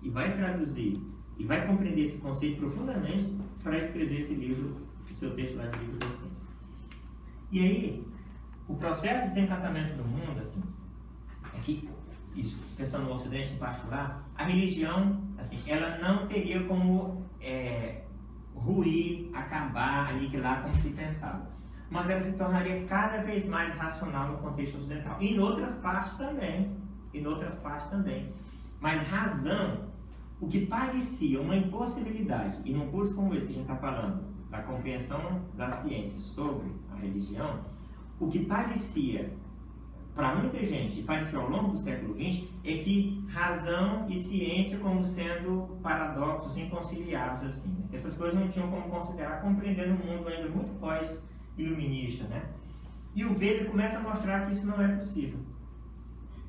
e vai traduzir e vai compreender esse conceito profundamente para escrever esse livro, o seu texto lá de livro da ciência. E aí, o processo de desencantamento do mundo, assim, é que isso, pensando no Ocidente em particular, a religião, assim, ela não teria como ruir, acabar, aniquilar como se pensava. Mas ela se tornaria cada vez mais racional no contexto ocidental. E em outras partes também. Mas razão, o que parecia uma impossibilidade, e num curso como esse que a gente está falando, da compreensão da ciência sobre a religião, o que parecia para muita gente, e pareceu ao longo do século XX, é que razão e ciência como sendo paradoxos inconciliáveis, assim, né? Essas coisas não tinham como considerar, compreendendo um mundo ainda muito pós-iluminista, né? E o Weber começa a mostrar que isso não é possível.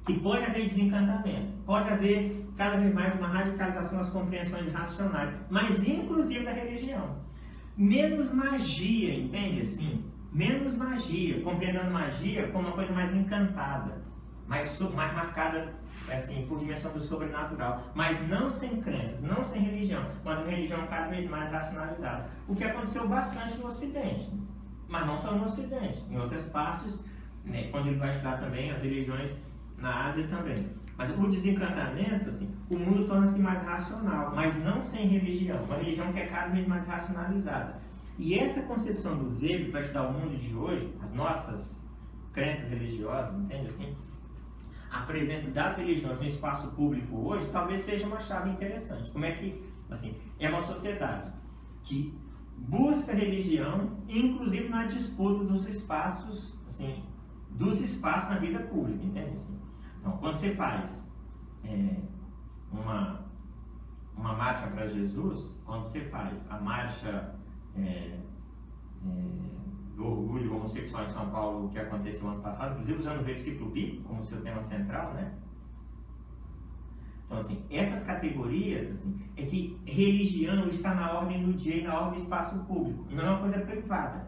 Que pode haver desencantamento, pode haver cada vez mais uma radicalização das compreensões racionais, mas inclusive da religião. Menos magia, entende assim? Menos magia, compreendendo magia como uma coisa mais encantada, mais marcada assim, por dimensão do sobrenatural, mas não sem crenças, não sem religião, mas uma religião cada vez mais racionalizada. O que aconteceu bastante no Ocidente, mas não só no Ocidente, em outras partes, né, quando ele vai estudar também as religiões na Ásia também. Mas o desencantamento, assim, o mundo torna-se mais racional, mas não sem religião, uma religião que é cada vez mais racionalizada. E essa concepção do Weber para estudar o mundo de hoje, as nossas crenças religiosas, entende assim? A presença das religiões no espaço público hoje talvez seja uma chave interessante. Como é que, assim, é uma sociedade que busca religião, inclusive na disputa dos espaços, assim, na vida pública, entende assim? Então, quando você faz uma marcha para Jesus, quando você faz a marcha do orgulho homossexual em São Paulo, que aconteceu ano passado, inclusive usando o versículo bíblico como seu tema central, né? Então, assim, essas categorias, assim, é que religião está na ordem do dia e na ordem do espaço público, não é uma coisa privada.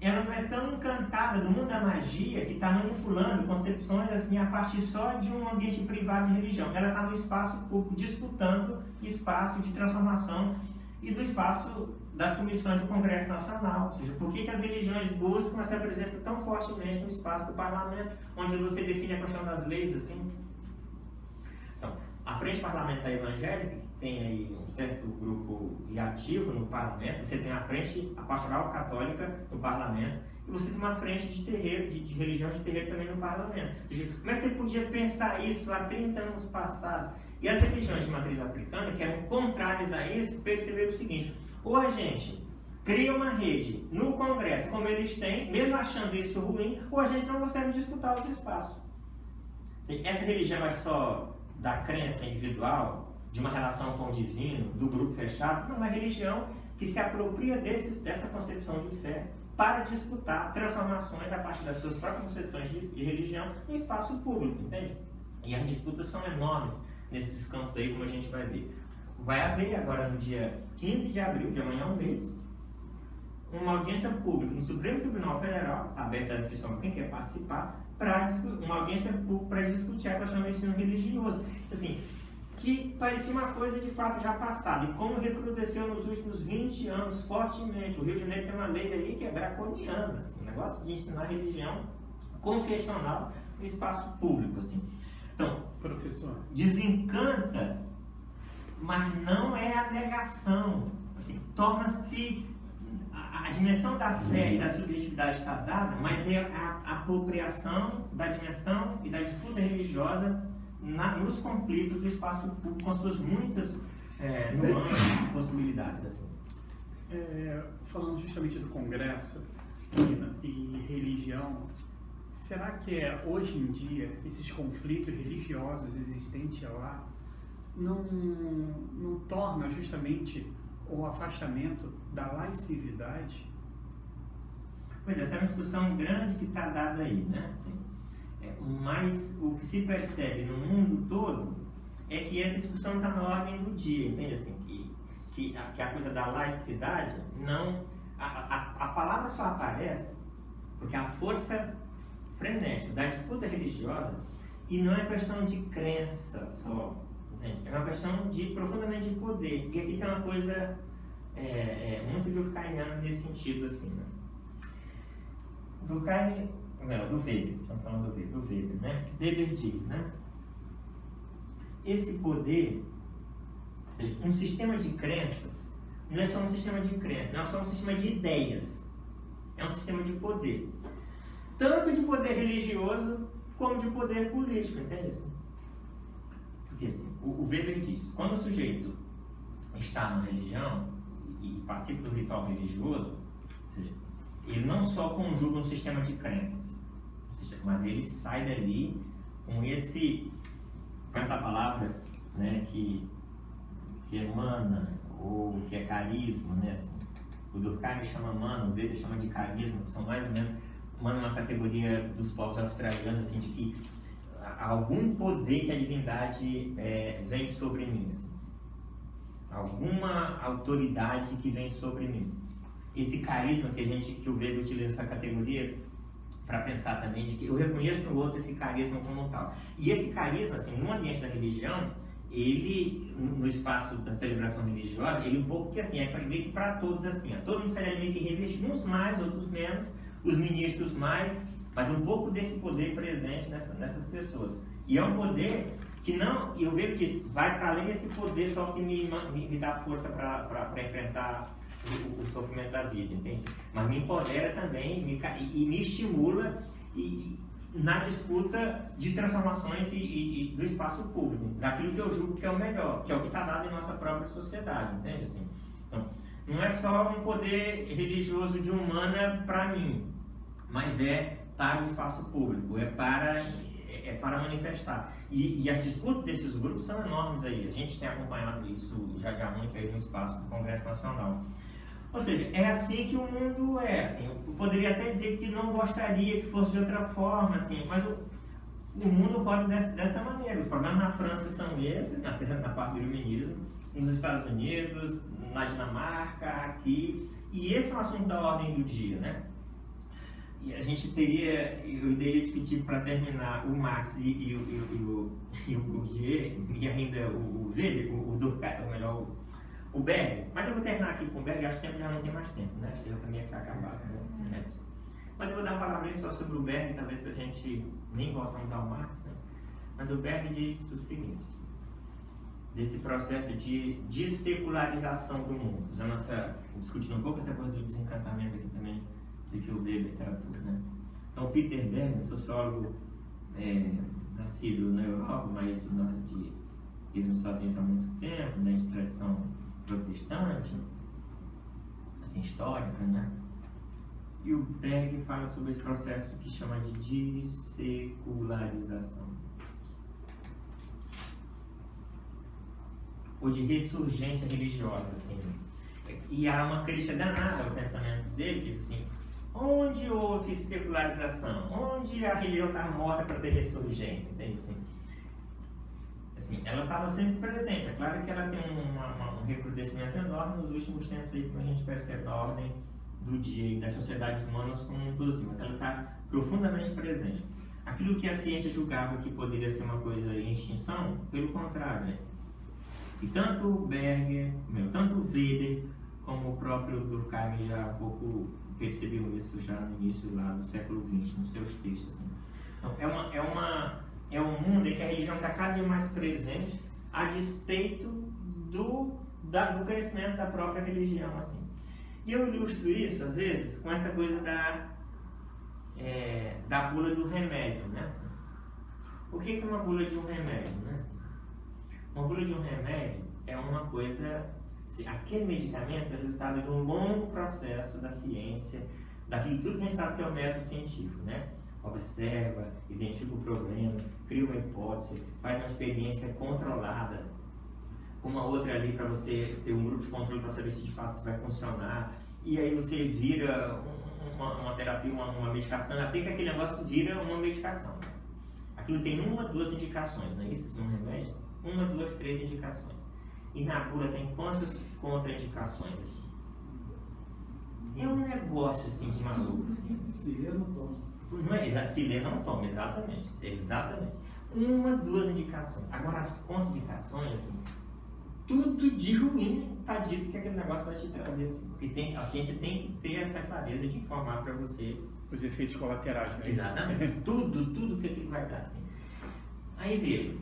Ela não é tão encantada do mundo da magia que está manipulando concepções assim a partir só de um ambiente privado de religião. Ela está no espaço público disputando espaço de transformação e do espaço das comissões do Congresso Nacional. Ou seja, por que as religiões buscam essa presença tão fortemente no espaço do parlamento, onde você define a questão das leis, assim? Então, a Frente Parlamentar Evangélica, que tem aí um certo grupo ativo no parlamento, você tem a Frente Pastoral Católica no parlamento, e você tem uma frente de terreiro, de religião de terreiro também no parlamento. Ou seja, como é que você podia pensar isso há 30 anos passados? E as religiões de matriz africana, que eram contrárias a isso, perceberam o seguinte: ou a gente cria uma rede no Congresso, como eles têm, mesmo achando isso ruim, ou a gente não consegue disputar os espaços. Essa religião é só da crença individual, de uma relação com o divino, do grupo fechado? Não, é uma religião que se apropria dessa concepção de fé para disputar transformações a partir das suas próprias concepções de religião no espaço público, entende? E as disputas são enormes nesses campos aí, como a gente vai ver. Vai haver agora no dia 15 de abril, de amanhã um mês, uma audiência pública no Supremo Tribunal Federal, está aberta a inscrição para quem quer participar, uma audiência pública para discutir a questão do ensino religioso. Assim, que parecia uma coisa de fato já passada, e como recrudesceu nos últimos 20 anos fortemente. O Rio de Janeiro tem uma lei aí que é draconiana, assim, um negócio de ensinar religião confessional no espaço público, assim. Então, professor, desencanta, mas não é a negação. Assim, torna-se a dimensão da fé e da subjetividade está dada, mas é a apropriação da dimensão e da disputa religiosa nos conflitos do espaço público, com suas muitas nuances e possibilidades. Assim. Falando justamente do Congresso e religião, será que hoje em dia esses conflitos religiosos existentes lá não torna justamente o afastamento da laicidade? Pois é, essa é uma discussão grande que está dada aí, né? Assim, mas o que se percebe no mundo todo é que essa discussão está na ordem do dia, entende? Assim, que a coisa da laicidade não... A palavra só aparece porque a força frenética da disputa religiosa, e não é questão de crença só, entende? É uma questão profundamente de poder. E aqui tem uma coisa muito durkheimiana nesse sentido, assim, né? Do Weber, estamos falando do Weber, né? Weber diz, né? esse poder, ou seja, um sistema de crenças, não é só um sistema de crenças, não é só um sistema de ideias, é um sistema de poder. Tanto de poder religioso, como de poder político, entende assim? Porque assim, o Weber diz, quando o sujeito está na religião e participa do ritual religioso, ou seja, ele não só conjuga um sistema de crenças, mas ele sai dali com essa palavra, né, que emana, ou que é carisma, né, assim. O Durkheim chama mana, o Weber chama de carisma, que são mais ou menos uma categoria dos povos australianos, assim, de que algum poder que a divindade vem sobre mim, assim. Alguma autoridade que vem sobre mim. Esse carisma que o Weber utiliza essa categoria para pensar também de que eu reconheço no outro esse carisma como tal. E esse carisma, assim, no ambiente da religião, ele, no espaço da celebração religiosa, ele um pouco que assim, é meio que para todos assim, todo mundo sai meio que revestido, uns mais, outros menos, os ministros mais, mas um pouco desse poder presente nessas pessoas. E é um poder que não, eu vejo que vai para além desse poder só que me dá força para enfrentar o sofrimento da vida, entende? Mas me empodera também e me estimula na disputa de transformações e do espaço público, daquilo que eu julgo que é o melhor, que é o que está dado em nossa própria sociedade, entende? Assim, então, não é só um poder religioso de humana para mim, mas é para o espaço público, é para manifestar. E as disputas desses grupos são enormes aí. A gente tem acompanhado isso já há muito aí no espaço do Congresso Nacional. Ou seja, é assim que o mundo é. Assim, eu poderia até dizer que não gostaria que fosse de outra forma, assim, mas o mundo roda dessa maneira. Os problemas na França são esses, na parte do iluminismo, nos Estados Unidos, na Dinamarca, aqui. E esse é um assunto da ordem do dia, né? E a gente eu iria discutir para terminar o Marx e o Bourdieu, e ainda o Weber, o Durkheim, ou melhor, o Berg. Mas eu vou terminar aqui com o Berg, acho que já não tem mais tempo, né? Acho que já também ia ficar acabado, né? Mas eu vou dar uma palavra só sobre o Berg, talvez para a gente nem voltar a usar o Marx, né? Mas o Berg diz o seguinte, desse processo de dessecularização do mundo, discutindo um pouco essa coisa do desencantamento aqui também, de que eu leio literatura, né? Então, Peter Berg, sociólogo nascido na Europa, mas vive nos Estados Unidos há muito tempo, né, de tradição protestante, assim, histórica, né? E o Berg fala sobre esse processo que chama de dessecularização, ou de ressurgência religiosa, assim. E há uma crítica danada ao pensamento dele, que diz assim, onde houve secularização? Onde a religião está morta para ter ressurgência? Entende? Assim, ela estava sempre presente. É claro que ela tem um recrudescimento enorme nos últimos tempos, aí, como a gente percebe na ordem do dia e das sociedades humanas como um todo, assim, mas ela está profundamente presente. Aquilo que a ciência julgava que poderia ser uma coisa em extinção, pelo contrário, né? E tanto o Berger, tanto o Weber, como o próprio Durkheim já um pouco percebeu isso já no início lá do século XX, nos seus textos. Assim. Então, é um mundo em que a religião está cada vez mais presente a despeito do crescimento da própria religião. Assim. E eu ilustro isso, às vezes, com essa coisa da bula do remédio. Né? Assim. O que é uma bula de um remédio? Né? Assim, uma bula de um remédio é uma coisa... Aquele medicamento é resultado de um longo processo da ciência, daquilo tudo que a gente sabe que é o método científico, né? Observa, identifica o problema, cria uma hipótese, faz uma experiência controlada, com uma outra ali para você ter um grupo de controle para saber se de fato isso vai funcionar, e aí você vira uma terapia, uma medicação, até que aquele negócio vira uma medicação. Aquilo tem 1 ou 2 indicações, não é isso? Um remédio? 1, 2, 3 indicações. E na bula tem quantas contraindicações, assim? É um negócio, assim, de maluco, assim. Se ler, não toma. Não é, se ler, não toma, exatamente. 1, 2 indicações. Agora, as contraindicações, assim, tudo de ruim está dito que aquele negócio vai te trazer, assim. Porque a ciência tem que ter essa clareza de informar para você. Os efeitos colaterais, né? Exatamente. tudo que ele vai dar, assim. Aí, veja.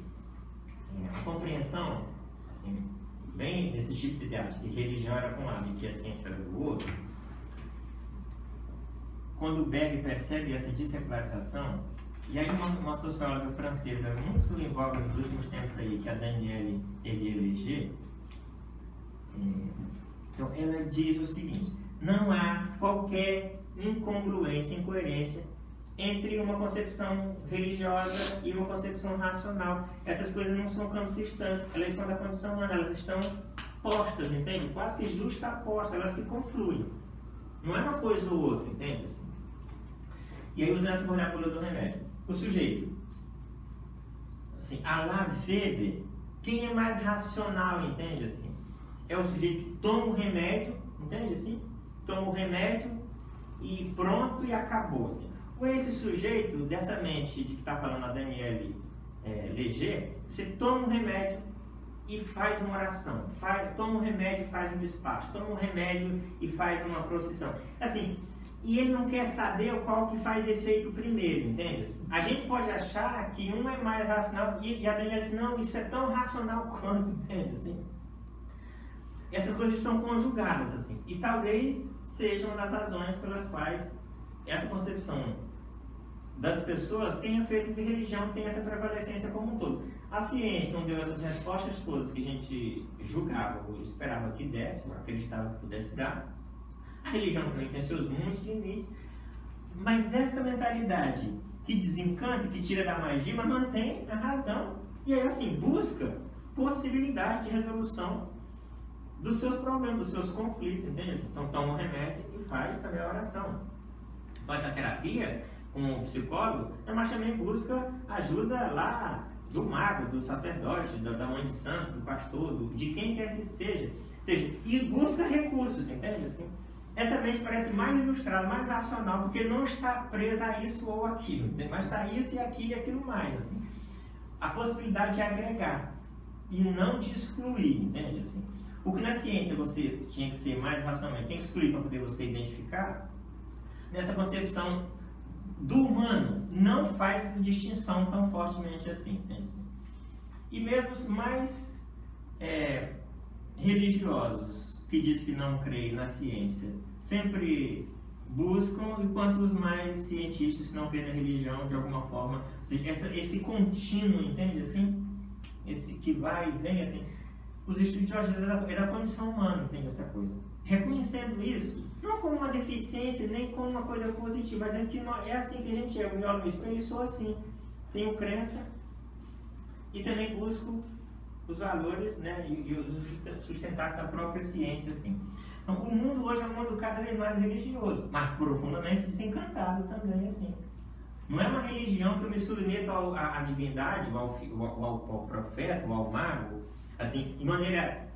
a compreensão, assim, bem desses tipos de ideais, que religião era para um lado e que a ciência era do outro, quando o Berg percebe essa dessecularização, e aí uma socióloga francesa muito em voga nos últimos tempos aí, que é a Danielle Léger, então ela diz o seguinte: não há qualquer incongruência, incoerência entre uma concepção religiosa e uma concepção racional. Essas coisas não são campos distantes, elas são da condição humana, elas estão postas, entende? Quase que justapostas, elas se confluem. Não é uma coisa ou outra, entende? Assim. E aí usando essa formula do remédio. O sujeito, assim, a la Weber, quem é mais racional, entende? Assim, é o sujeito que toma o remédio, entende? Assim, toma o remédio e pronto e acabou. Assim. Ou esse sujeito, dessa mente de que está falando a Danielle Léger, você toma um remédio e faz uma oração, toma um remédio e faz um despacho, toma um remédio e faz uma procissão. Assim, e ele não quer saber qual que faz efeito primeiro, entende? Assim, a gente pode achar que um é mais racional e a Danielle diz, não, isso é tão racional quanto, entende? Assim, essas coisas estão conjugadas, assim, e talvez sejam uma das razões pelas quais essa concepção das pessoas tenha feito que a religião tenha essa prevalecência como um todo. A ciência não deu essas respostas todas que a gente julgava ou esperava que desse, ou acreditava que pudesse dar. A religião também tem seus muitos limites, mas essa mentalidade que desencanta, que tira da magia, mas mantém a razão. E aí, assim, busca possibilidade de resolução dos seus problemas, dos seus conflitos, entende? Então, toma um remédio e faz também a oração. Faz a terapia com um psicólogo, mas também busca ajuda lá do mago, do sacerdote, da mãe de santo, do pastor, de quem quer que seja. Ou seja, e busca recursos, entende? Assim, essa mente parece mais ilustrada, mais racional, porque não está presa a isso ou aquilo, entende? Mas está isso e aquilo mais. Assim. A possibilidade de agregar e não de excluir, entende? Assim, o que na ciência você tinha que ser mais racionalmente, tem que excluir para poder você identificar, nessa concepção do humano não faz essa distinção tão fortemente assim, entende? Assim. E mesmo os mais religiosos que dizem que não creem na ciência sempre buscam, enquanto os mais cientistas que não creem na religião de alguma forma, esse contínuo, entende assim? Esse que vai e vem assim, os estudiosos é da condição humana, entende essa coisa? Reconhecendo isso, não como uma deficiência, nem como uma coisa positiva, mas é que é assim que a gente é. Eu me olho no espelho e sou assim. Tenho crença e também busco os valores, né, e os sustentar da própria ciência, assim. Então, o mundo hoje é um mundo cada vez mais religioso, mas profundamente desencantado também, assim. Não é uma religião que eu me submeto à divindade, ao profeta, ou ao mago, assim, de maneira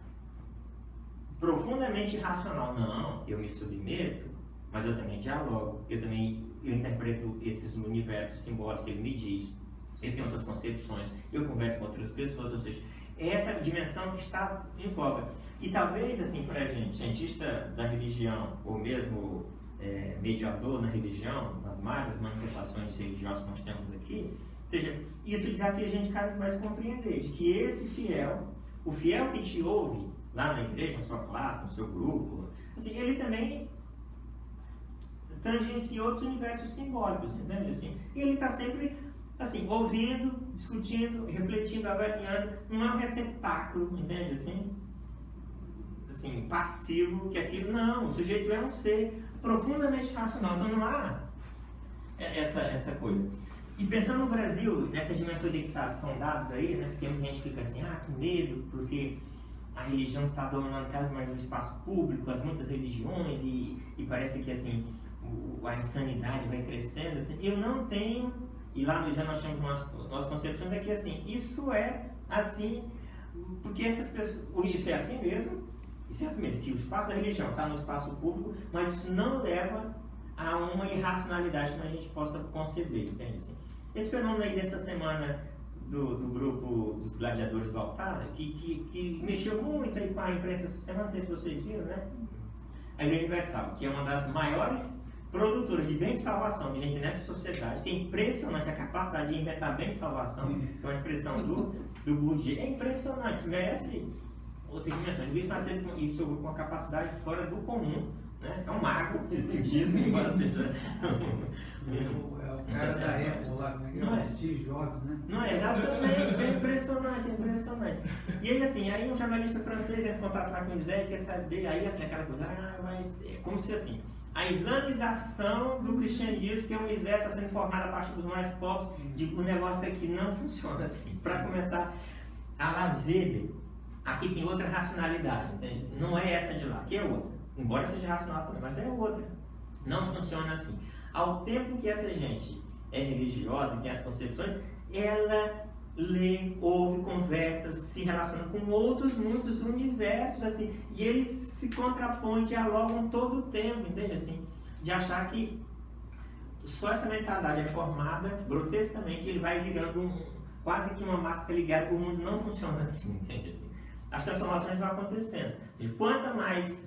profundamente racional. Não, eu me submeto, mas eu também dialogo, eu interpreto esses universos simbólicos que ele me diz, ele tem outras concepções, eu converso com outras pessoas, ou seja, é essa dimensão que está em voga. E talvez, assim, para a gente, cientista da religião, ou mesmo mediador na religião, nas várias manifestações religiosas que nós temos aqui, ou seja, isso desafia a gente cada vez mais a compreender de que esse fiel, o fiel que te ouve lá na igreja, na sua classe, no seu grupo, assim, ele também tangencia outros universos simbólicos, entende? Assim, e ele está sempre assim, ouvindo, discutindo, refletindo, avaliando, não é um receptáculo, entende? Assim, passivo, que aquilo não, o sujeito é um ser profundamente racional, então não há essa coisa. E pensando no Brasil, nessa dimensão de que estão dados aí, né, tem muita gente que fica assim, que medo, porque a religião está dominando cada vez mais o espaço público, as muitas religiões, e parece que assim, a insanidade vai crescendo. Assim. Eu não tenho, e lá no IJA nós temos nossa concepção de que assim, isso é assim, porque essas pessoas, isso é assim mesmo, que o espaço da religião está no espaço público, mas isso não leva a uma irracionalidade que a gente possa conceber, entende? Assim, esse fenômeno aí dessa semana do grupo dos gladiadores do altar, que mexeu muito aí com a imprensa essa semana, não sei se vocês viram, né? A Igreja Universal, que é uma das maiores produtora de bem de salvação de gente nessa sociedade, que é impressionante a capacidade de inventar bem de salvação, que é uma expressão do Bourdieu, é impressionante, isso merece outra dimensão. Luiz nasceu com isso com uma capacidade fora do comum, né? É um mago nesse sentido, embora seja o cara da Apple lá, não é? Steve Jobs, né? Não é, exatamente, é impressionante, é impressionante. E aí assim, aí um jornalista francês entra em contato lá com o Zé e quer saber, aí assim, aquela coisa, mas é como se assim, a islamização do cristianismo, que é um exército sendo formado a partir dos mais pobres, o negócio aqui não funciona assim. Para começar, a la Weber, aqui tem outra racionalidade, entende? Não é essa de lá, aqui é outra. Embora seja racional também, mas é outra. Não funciona assim. Ao tempo que essa gente é religiosa e tem as concepções, ela lê, ouve, conversa, se relaciona com outros muitos universos, assim, e eles se contrapõem, dialogam todo o tempo, entende? Assim, de achar que só essa mentalidade é formada grotescamente, ele vai virando quase que uma máscara ligada, o mundo não funciona assim, entende? Assim, as transformações vão acontecendo. Assim, quanto mais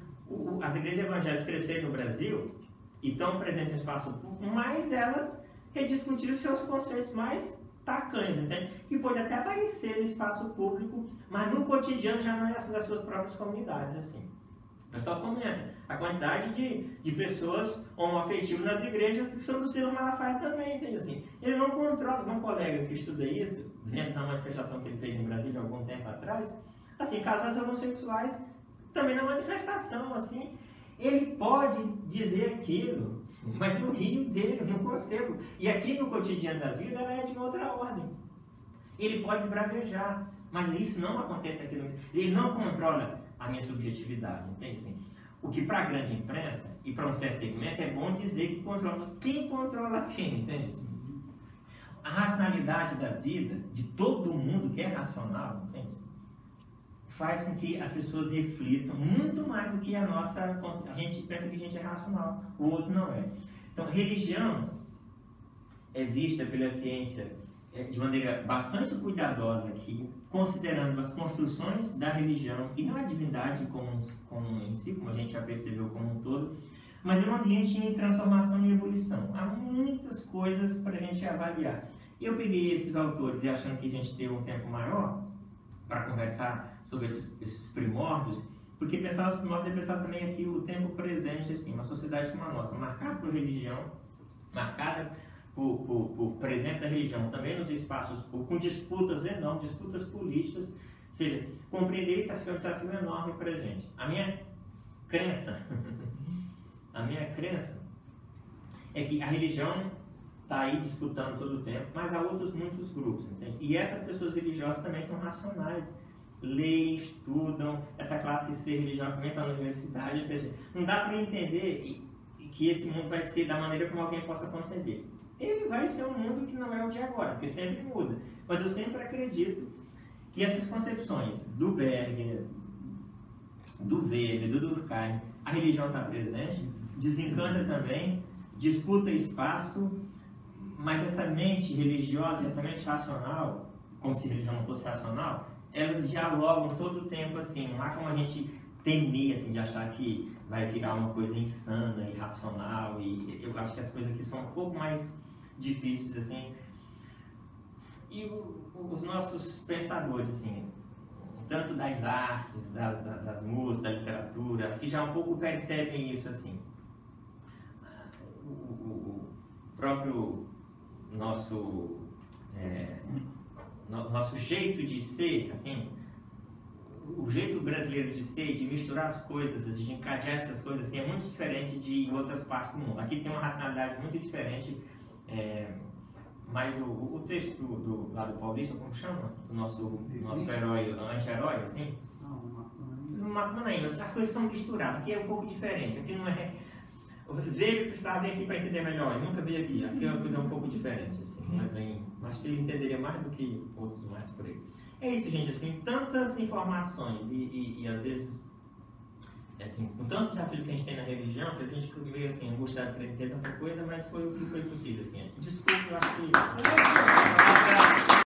as igrejas evangélicas crescerem no Brasil e estão presentes no espaço público, mais elas rediscutiram seus conceitos mais tacanhos, entende? Que pode até aparecer no espaço público, mas no cotidiano já não é assim das suas próprias comunidades, assim. Eu só comento a quantidade de pessoas homoafetivas nas igrejas que são do Ciro Malafaia também, entende? Assim, ele não controla, um colega que estuda isso, dentro da manifestação que ele fez em Brasília há algum tempo atrás, assim, casais homossexuais também na manifestação, assim, ele pode dizer aquilo, mas no rio dele, no conceito. E aqui no cotidiano da vida, ela é de outra ordem. Ele pode esbravejar, mas isso não acontece aqui no... Ele não controla a minha subjetividade, entende? Assim, o que para a grande imprensa e para um certo segmento é bom dizer que controla. Quem controla quem, entende? Assim, a racionalidade da vida, de todo mundo que é racional, entende? Faz com que as pessoas reflitam muito mais do que a nossa... A gente pensa que a gente é racional, o outro não é. Então, religião é vista pela ciência de maneira bastante cuidadosa aqui, considerando as construções da religião, e não a divindade como em si, como a gente já percebeu como um todo, mas é um ambiente em transformação e evolução. Há muitas coisas para a gente avaliar. Eu peguei esses autores e achando que a gente teve um tempo maior para conversar sobre esses primórdios, porque pensar os primórdios é pensar também aqui o tempo presente, assim, uma sociedade como a nossa, marcada por religião, marcada por presença da religião, também nos espaços públicos, com disputas enormes, disputas políticas, ou seja, compreender isso acho que é um desafio enorme para a gente. A minha crença é que a religião está aí disputando todo o tempo, mas há outros muitos grupos, entende? E essas pessoas religiosas também são racionais, leem, estudam, essa classe C religiosa também está na universidade, ou seja, não dá para entender que esse mundo vai ser da maneira como alguém possa conceber. Ele vai ser um mundo que não é o de agora, porque sempre muda. Mas eu sempre acredito que essas concepções do Berger, do Weber, do Durkheim, a religião está presente, desencanta também, disputa espaço, mas essa mente religiosa, essa mente racional, como se a religião não fosse racional, elas dialogam todo o tempo assim, não há como a gente temer assim, de achar que vai virar uma coisa insana, irracional, e eu acho que as coisas aqui são um pouco mais difíceis assim. E os nossos pensadores, assim, tanto das artes, das músicas, da literatura, acho que já um pouco percebem isso assim. O próprio nosso jeito de ser, assim, o jeito brasileiro de ser, de misturar as coisas, de encadear essas coisas, assim, é muito diferente de outras partes do mundo. Aqui tem uma racionalidade muito diferente, mas o texto do lado paulista, como chama? O nosso herói, anti-herói, assim? Não, as coisas são misturadas. Aqui é um pouco diferente. Aqui não é... Veio precisava vir aqui para entender melhor, eu nunca veio aqui. Aqui é uma coisa um pouco diferente, assim, acho que ele entenderia mais do que outros mais por aí. É isso, gente, assim, tantas informações e às vezes, assim, com tantos desafios que a gente tem na religião, que a gente meio assim, angustiado de ter tanta coisa, mas foi o que foi possível, assim. Desculpa, eu acho que...